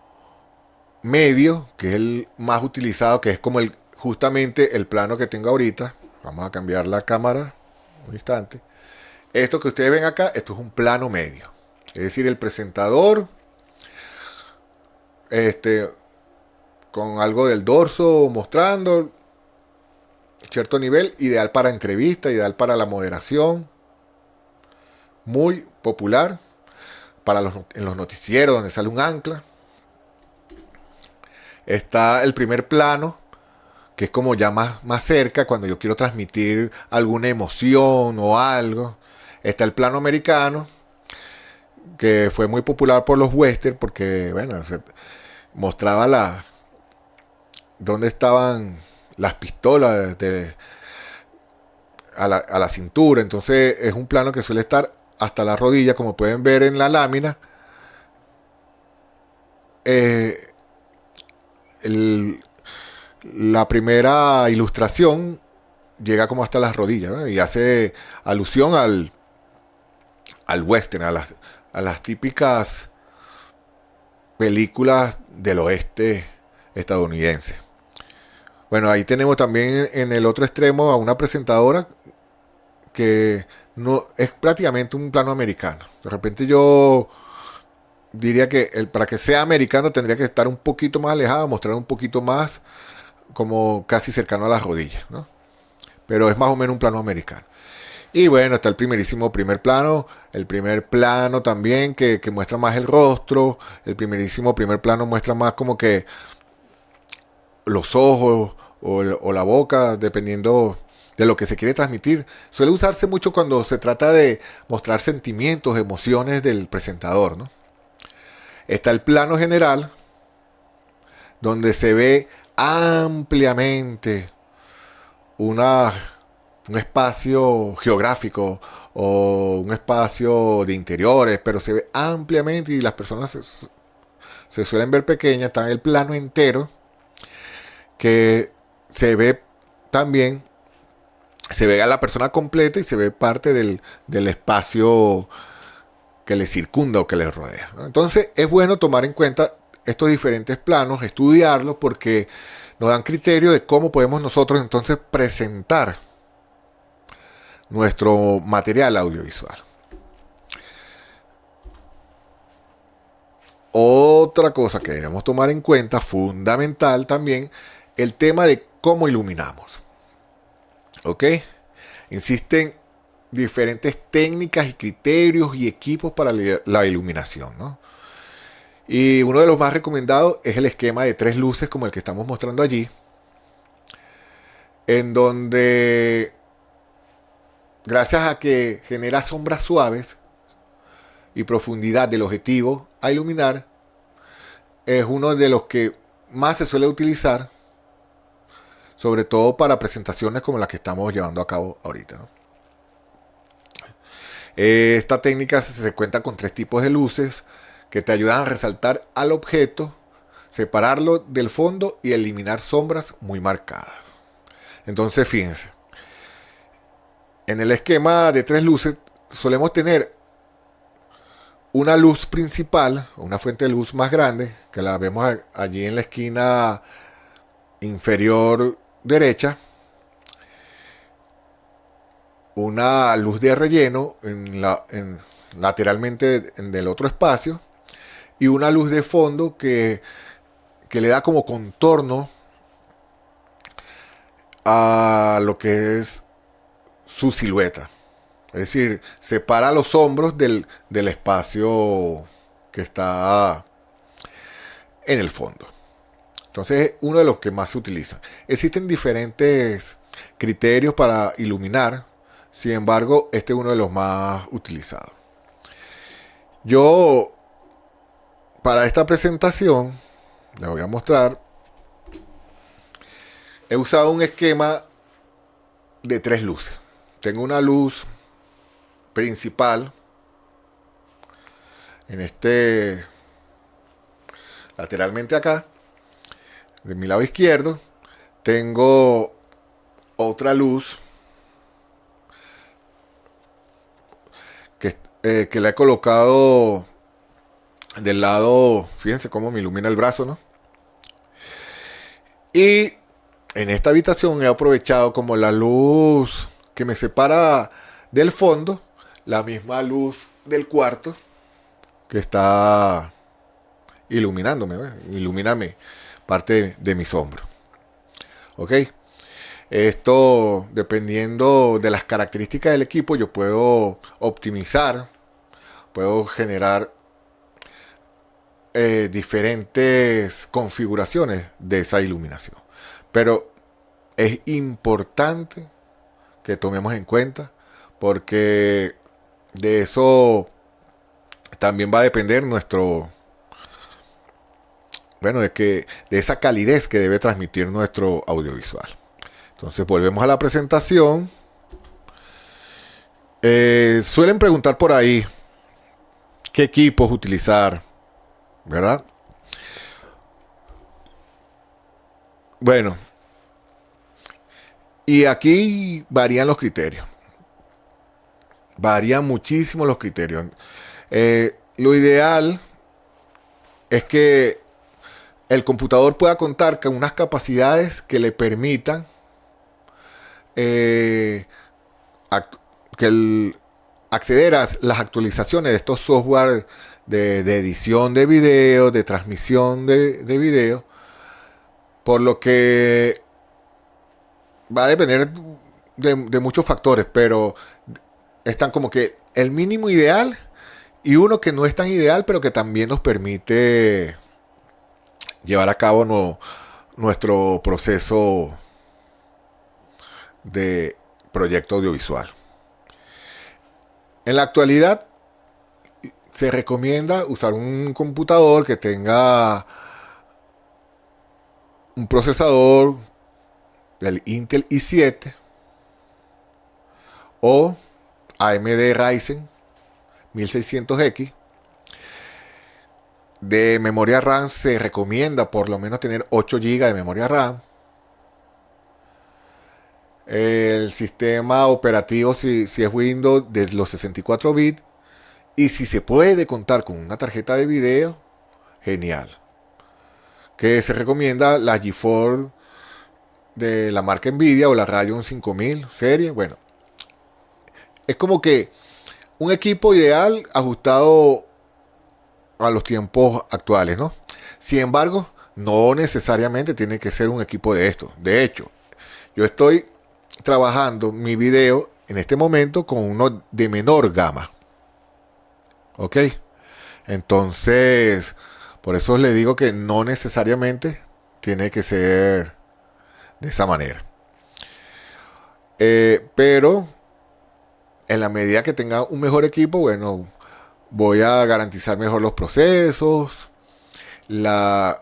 medio, que es el más utilizado, que es como justamente el plano que tengo ahorita. Vamos a cambiar la cámara un instante. Esto que ustedes ven acá, esto es un plano medio. Es decir, el presentador con algo del dorso mostrando cierto nivel, ideal para entrevista, ideal para la moderación, muy popular, en los noticieros donde sale un ancla. Está el primer plano, que es como ya más cerca, cuando yo quiero transmitir alguna emoción o algo. Está el plano americano, que fue muy popular por los western, porque, bueno, se mostraba dónde estaban las pistolas a la cintura. Entonces es un plano que suele estar hasta la rodilla, como pueden ver en la lámina. Eh, el, la primera ilustración llega como hasta las rodillas, ¿no? Y hace alusión al western, a las típicas películas del oeste estadounidense. Bueno, ahí tenemos también en el otro extremo a una presentadora que no es prácticamente un plano americano. De repente yo diría que para que sea americano tendría que estar un poquito más alejado, mostrar un poquito más como casi cercano a las rodillas, ¿no? Pero es más o menos un plano americano. Y bueno, está el primerísimo primer plano, el primer plano también que muestra más el rostro, el primerísimo primer plano muestra más como que los ojos o la boca, dependiendo de lo que se quiere transmitir. Suele usarse mucho cuando se trata de mostrar sentimientos, emociones del presentador, ¿no? Está el plano general, donde se ve ampliamente una, un espacio geográfico o un espacio de interiores, pero se ve ampliamente y las personas se suelen ver pequeñas. Está en el plano entero, que se ve también, se ve a la persona completa y se ve parte del espacio que le circunda o que le rodea, ¿no? Entonces es bueno tomar en cuenta estos diferentes planos, estudiarlos, porque nos dan criterio de cómo podemos nosotros entonces presentar nuestro material audiovisual. Otra cosa que debemos tomar en cuenta, fundamental también, el tema de cómo iluminamos. ¿Ok? Existen diferentes técnicas y criterios y equipos para la iluminación, ¿no? Y uno de los más recomendados es el esquema de 3 luces, como el que estamos mostrando allí, en donde, gracias a que genera sombras suaves y profundidad del objetivo a iluminar, es uno de los que más se suele utilizar, sobre todo para presentaciones como las que estamos llevando a cabo ahorita, ¿no? Esta técnica se cuenta con 3 tipos de luces que te ayudan a resaltar al objeto, separarlo del fondo y eliminar sombras muy marcadas. Entonces, fíjense, en el esquema de 3 luces solemos tener una luz principal, una fuente de luz más grande, que la vemos allí en la esquina inferior derecha, una luz de relleno lateralmente del otro espacio, y una luz de fondo que le da como contorno a lo que es su silueta. Es decir, separa los hombros del espacio que está en el fondo. Entonces es uno de los que más se utilizan. Existen diferentes criterios para iluminar, sin embargo, este es uno de los más utilizados. Yo, para esta presentación, les voy a mostrar, he usado un esquema de 3 luces. Tengo una luz principal en lateralmente acá, de mi lado izquierdo. Tengo otra luz que la he colocado del lado, fíjense cómo me ilumina el brazo, ¿no? Y en esta habitación he aprovechado como la luz que me separa del fondo, la misma luz del cuarto que está iluminándome, ¿eh? Ilumíname parte de mis hombros. ¿Ok? Esto, dependiendo de las características del equipo, yo puedo optimizar, puedo generar diferentes configuraciones de esa iluminación. Pero es importante que tomemos en cuenta porque de eso también va a depender de esa calidez que debe transmitir nuestro audiovisual. Entonces volvemos a la presentación. Suelen preguntar por ahí qué equipos utilizar, ¿verdad? Bueno, y aquí varían los criterios. Varían muchísimo los criterios. Lo ideal es que el computador pueda contar con unas capacidades que le permitan eh, acceder a las actualizaciones de estos software de edición de video, de transmisión de video, por lo que va a depender de muchos factores, pero están como que el mínimo ideal y uno que no es tan ideal, pero que también nos permite llevar a cabo nuestro proceso de proyecto audiovisual. En la actualidad se recomienda usar un computador que tenga un procesador del Intel i7 o AMD Ryzen 1600X. De memoria RAM se recomienda por lo menos tener 8 GB de memoria RAM. El sistema operativo, si es Windows, de los 64 bits. Y si se puede contar con una tarjeta de video, genial. Que se recomienda la GeForce de la marca Nvidia o la Radeon 5000 serie. Bueno, es como que un equipo ideal ajustado a los tiempos actuales, ¿no? Sin embargo, no necesariamente tiene que ser un equipo de esto. De hecho, yo estoy trabajando mi video en este momento con uno de menor gama. ¿Ok? Entonces, por eso les digo que no necesariamente tiene que ser de esa manera. Pero en la medida que tenga un mejor equipo, bueno, voy a garantizar mejor los procesos, la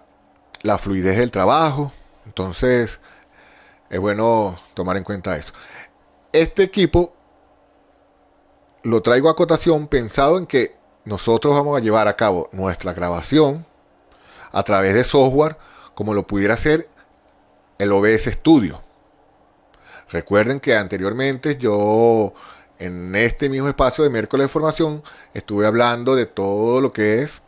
fluidez del trabajo. Entonces, es bueno tomar en cuenta eso. Este equipo lo traigo a cotación pensado en que nosotros vamos a llevar a cabo nuestra grabación a través de software como lo pudiera hacer el OBS Studio. Recuerden que anteriormente yo en este mismo espacio de miércoles de formación estuve hablando de todo lo que es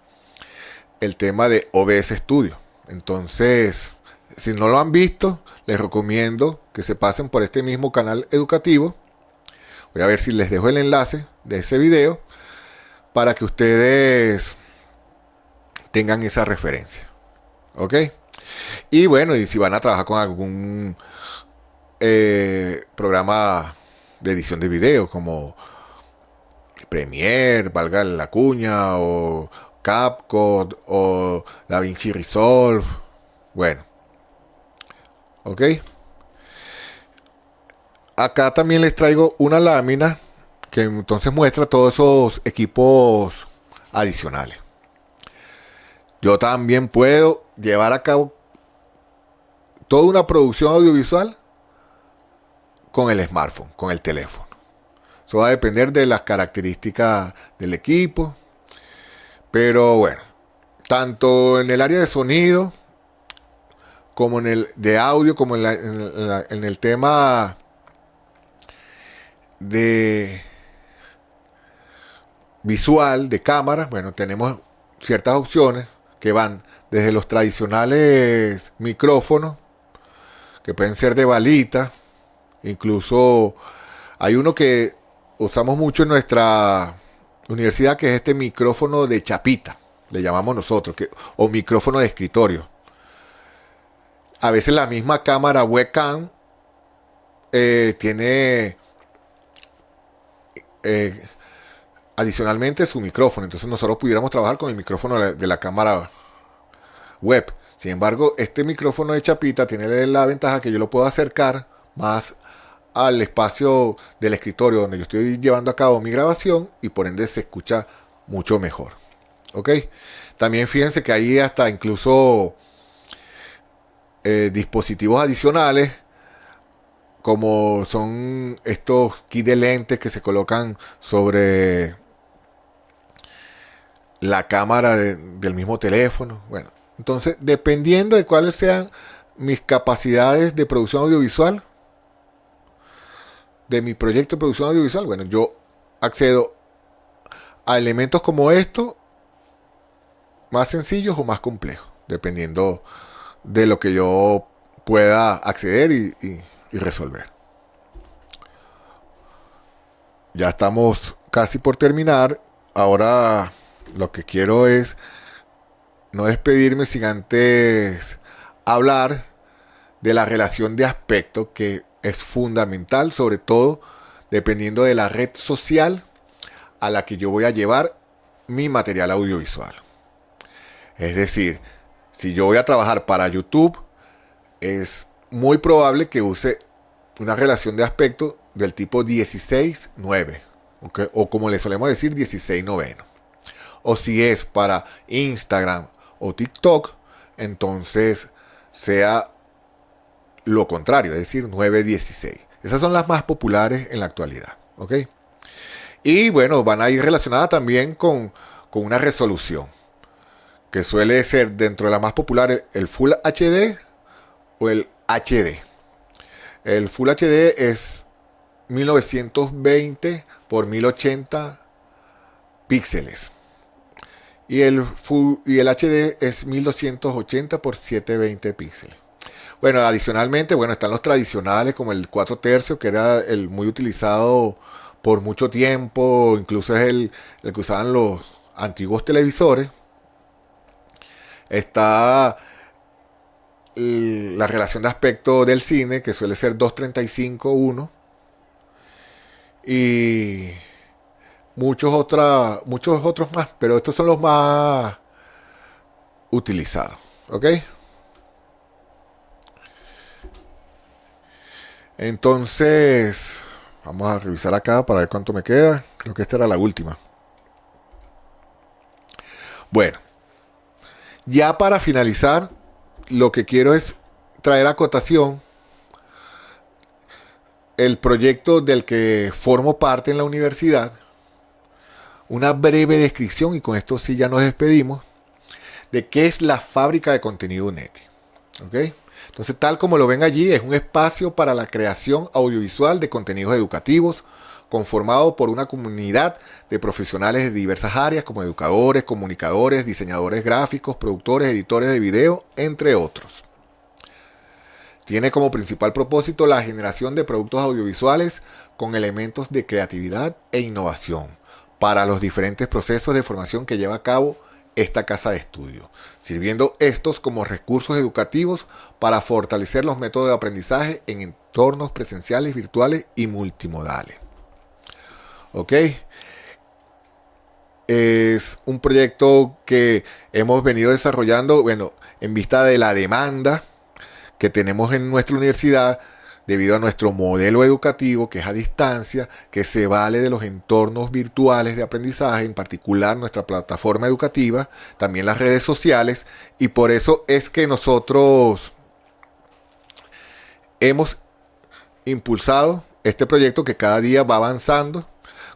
el tema de OBS Studio. Entonces, si no lo han visto, les recomiendo que se pasen por este mismo canal educativo. Voy a ver si les dejo el enlace de ese video para que ustedes tengan esa referencia. ¿Ok? Y bueno, y si van a trabajar con algún programa de edición de video como Premiere, valga la cuña, o CapCut o DaVinci Resolve. Bueno, ok. Acá también les traigo una lámina que entonces muestra todos esos equipos adicionales. Yo también puedo llevar a cabo toda una producción audiovisual con el smartphone, con el teléfono. Eso va a depender de las características del equipo. Pero bueno, tanto en el área de sonido como en el de audio, como en el tema de visual, de cámara, bueno, tenemos ciertas opciones que van desde los tradicionales micrófonos, que pueden ser de balita, incluso hay uno que usamos mucho en nuestra universidad, que es este micrófono de chapita, le llamamos nosotros, o micrófono de escritorio. A veces la misma cámara webcam tiene adicionalmente su micrófono. Entonces nosotros pudiéramos trabajar con el micrófono de la cámara web. Sin embargo, este micrófono de chapita tiene la ventaja que yo lo puedo acercar más al espacio del escritorio donde yo estoy llevando a cabo mi grabación y por ende se escucha mucho mejor. ¿Ok? También fíjense que hay hasta incluso dispositivos adicionales como son estos kits de lentes que se colocan sobre la cámara del mismo teléfono. Bueno, entonces dependiendo de cuáles sean mis capacidades de producción audiovisual, de mi proyecto de producción audiovisual, bueno, yo accedo a elementos como estos, más sencillos o más complejos, dependiendo de lo que yo pueda acceder y resolver. Ya estamos casi por terminar. Ahora lo que quiero es no despedirme sin antes hablar de la relación de aspecto, que es fundamental, sobre todo dependiendo de la red social a la que yo voy a llevar mi material audiovisual. Es decir, si yo voy a trabajar para YouTube, es muy probable que use una relación de aspecto del tipo 16:9, ¿okay? O como le solemos decir, 16:9. O si es para Instagram o TikTok, entonces sea lo contrario, es decir, 9:16. Esas son las más populares en la actualidad, ¿ok? Y bueno, van a ir relacionadas también con una resolución, que suele ser dentro de las más populares el Full HD o el HD. El Full HD es 1920 por 1080 píxeles. Y el HD es 1280 por 720 píxeles. Bueno, adicionalmente, están los tradicionales como el 4 tercios, que era el muy utilizado por mucho tiempo, incluso es el que usaban los antiguos televisores. Está la relación de aspecto del cine, que suele ser 2:35:1. Y muchos otros más, pero estos son los más utilizados. ¿Ok? Entonces, vamos a revisar acá para ver cuánto me queda. Creo que esta era la última. Bueno, ya para finalizar, lo que quiero es traer a cotación el proyecto del que formo parte en la universidad. Una breve descripción, y con esto sí ya nos despedimos, de qué es la Fábrica de Contenido UNETI. ¿Ok? Entonces, tal como lo ven allí, es un espacio para la creación audiovisual de contenidos educativos, conformado por una comunidad de profesionales de diversas áreas, como educadores, comunicadores, diseñadores gráficos, productores, editores de video, entre otros. Tiene como principal propósito la generación de productos audiovisuales con elementos de creatividad e innovación para los diferentes procesos de formación que lleva a cabo esta casa de estudio, sirviendo estos como recursos educativos para fortalecer los métodos de aprendizaje en entornos presenciales, virtuales y multimodales. ¿Ok? Es un proyecto que hemos venido desarrollando, en vista de la demanda que tenemos en nuestra universidad, debido a nuestro modelo educativo, que es a distancia, que se vale de los entornos virtuales de aprendizaje, en particular nuestra plataforma educativa, también las redes sociales, y por eso es que nosotros hemos impulsado este proyecto que cada día va avanzando,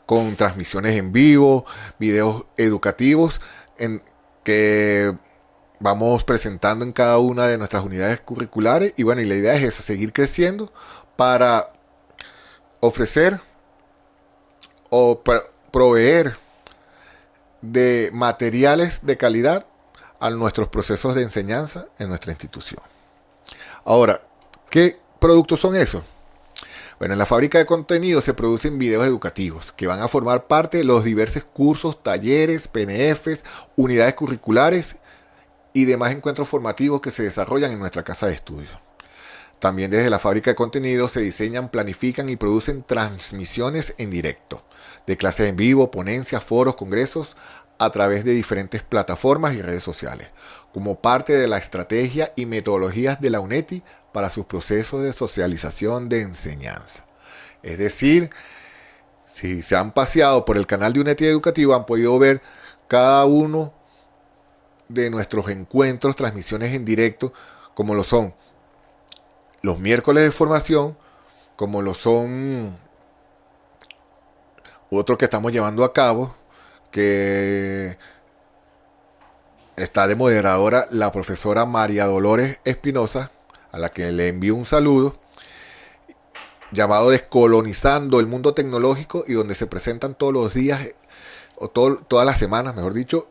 con transmisiones en vivo, videos educativos, que vamos presentando en cada una de nuestras unidades curriculares. Y y la idea es esa, seguir creciendo para ofrecer o proveer de materiales de calidad a nuestros procesos de enseñanza en nuestra institución. Ahora, ¿qué productos son esos? En la Fábrica de Contenido se producen videos educativos que van a formar parte de los diversos cursos, talleres, PNFs, unidades curriculares y demás encuentros formativos que se desarrollan en nuestra casa de estudio. También desde la fábrica de contenidos se diseñan, planifican y producen transmisiones en directo de clases en vivo, ponencias, foros, congresos a través de diferentes plataformas y redes sociales, como parte de la estrategia y metodologías de la UNETI para sus procesos de socialización de enseñanza. Es decir, si se han paseado por el canal de UNETI Educativo, han podido ver cada uno de nuestros encuentros, transmisiones en directo, como lo son los miércoles de formación, como lo son otros que estamos llevando a cabo, que está de moderadora la profesora María Dolores Espinosa, a la que le envío un saludo, llamado Descolonizando el Mundo Tecnológico, y donde se presentan todos los días, o todas las semanas, mejor dicho,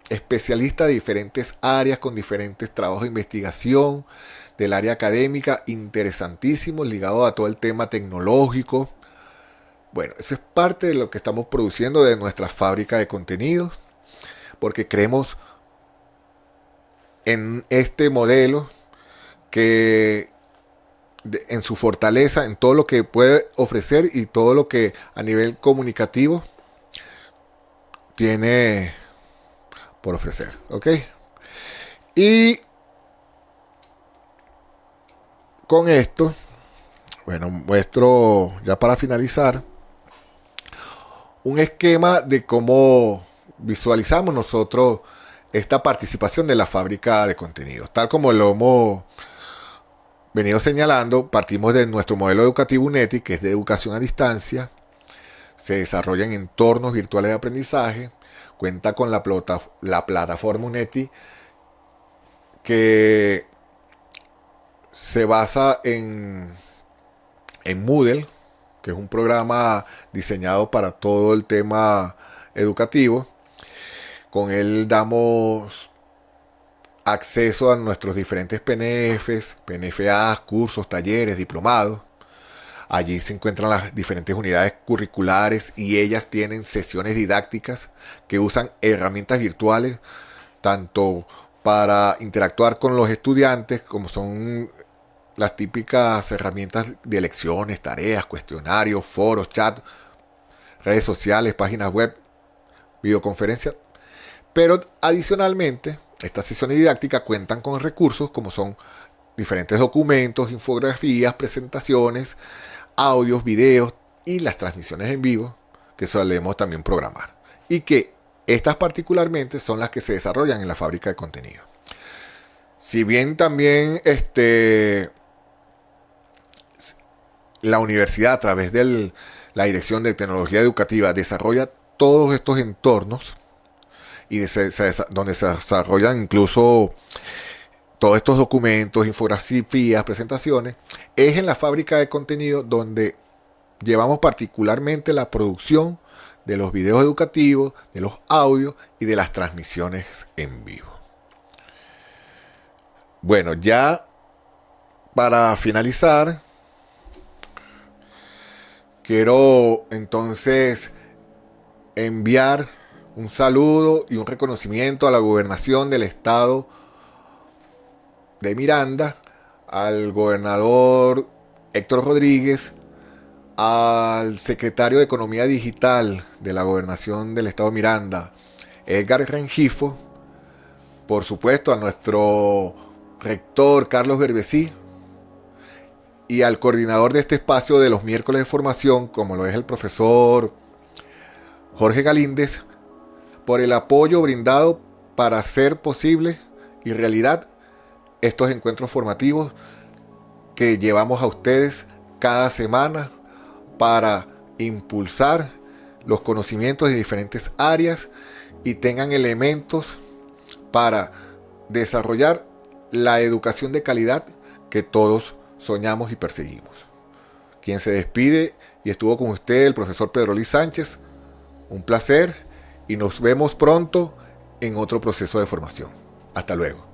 especialistas de diferentes áreas, con diferentes trabajos de investigación, del área académica, interesantísimos, ligados a todo el tema tecnológico. Bueno, eso es parte de lo que estamos produciendo de nuestra fábrica de contenidos, porque creemos en este modelo que en su fortaleza, en todo lo que puede ofrecer y todo lo que a nivel comunicativo tiene por ofrecer, ¿ok? Y con esto, bueno, muestro ya para finalizar un esquema de cómo visualizamos nosotros esta participación de la fábrica de contenidos. Tal como lo hemos venido señalando, partimos de nuestro modelo educativo UNETI, que es de educación a distancia. Se desarrolla en entornos virtuales de aprendizaje. Cuenta con la plataforma UNETI, que se basa en Moodle, que es un programa diseñado para todo el tema educativo. Con él damos acceso a nuestros diferentes PNFs, PNFAs, cursos, talleres, diplomados. Allí se encuentran las diferentes unidades curriculares y ellas tienen sesiones didácticas que usan herramientas virtuales tanto para interactuar con los estudiantes, como son las típicas herramientas de lecciones, tareas, cuestionarios, foros, chat, redes sociales, páginas web, videoconferencias. Pero adicionalmente, estas sesiones didácticas cuentan con recursos como son diferentes documentos, infografías, presentaciones, audios, videos y las transmisiones en vivo que solemos también programar. Y que estas particularmente son las que se desarrollan en la fábrica de contenido. Si bien también la universidad, a través de la Dirección de Tecnología Educativa, desarrolla todos estos entornos y donde se desarrollan incluso todos estos documentos, infografías, presentaciones, es en la fábrica de contenido donde llevamos particularmente la producción de los videos educativos, de los audios y de las transmisiones en vivo. Bueno, ya para finalizar, quiero entonces enviar un saludo y un reconocimiento a la gobernación del estado de Miranda, al gobernador Héctor Rodríguez, al secretario de Economía Digital de la gobernación del estado de Miranda, Edgar Rengifo, por supuesto a nuestro rector Carlos Berbesí, y al coordinador de este espacio de los miércoles de formación, como lo es el profesor Jorge Galíndez, por el apoyo brindado para hacer posible y realidad estos encuentros formativos que llevamos a ustedes cada semana para impulsar los conocimientos de diferentes áreas y tengan elementos para desarrollar la educación de calidad que todos soñamos y perseguimos. Quien se despide y estuvo con usted, el profesor Pedro Luis Sánchez. Un placer y nos vemos pronto en otro proceso de formación. Hasta luego.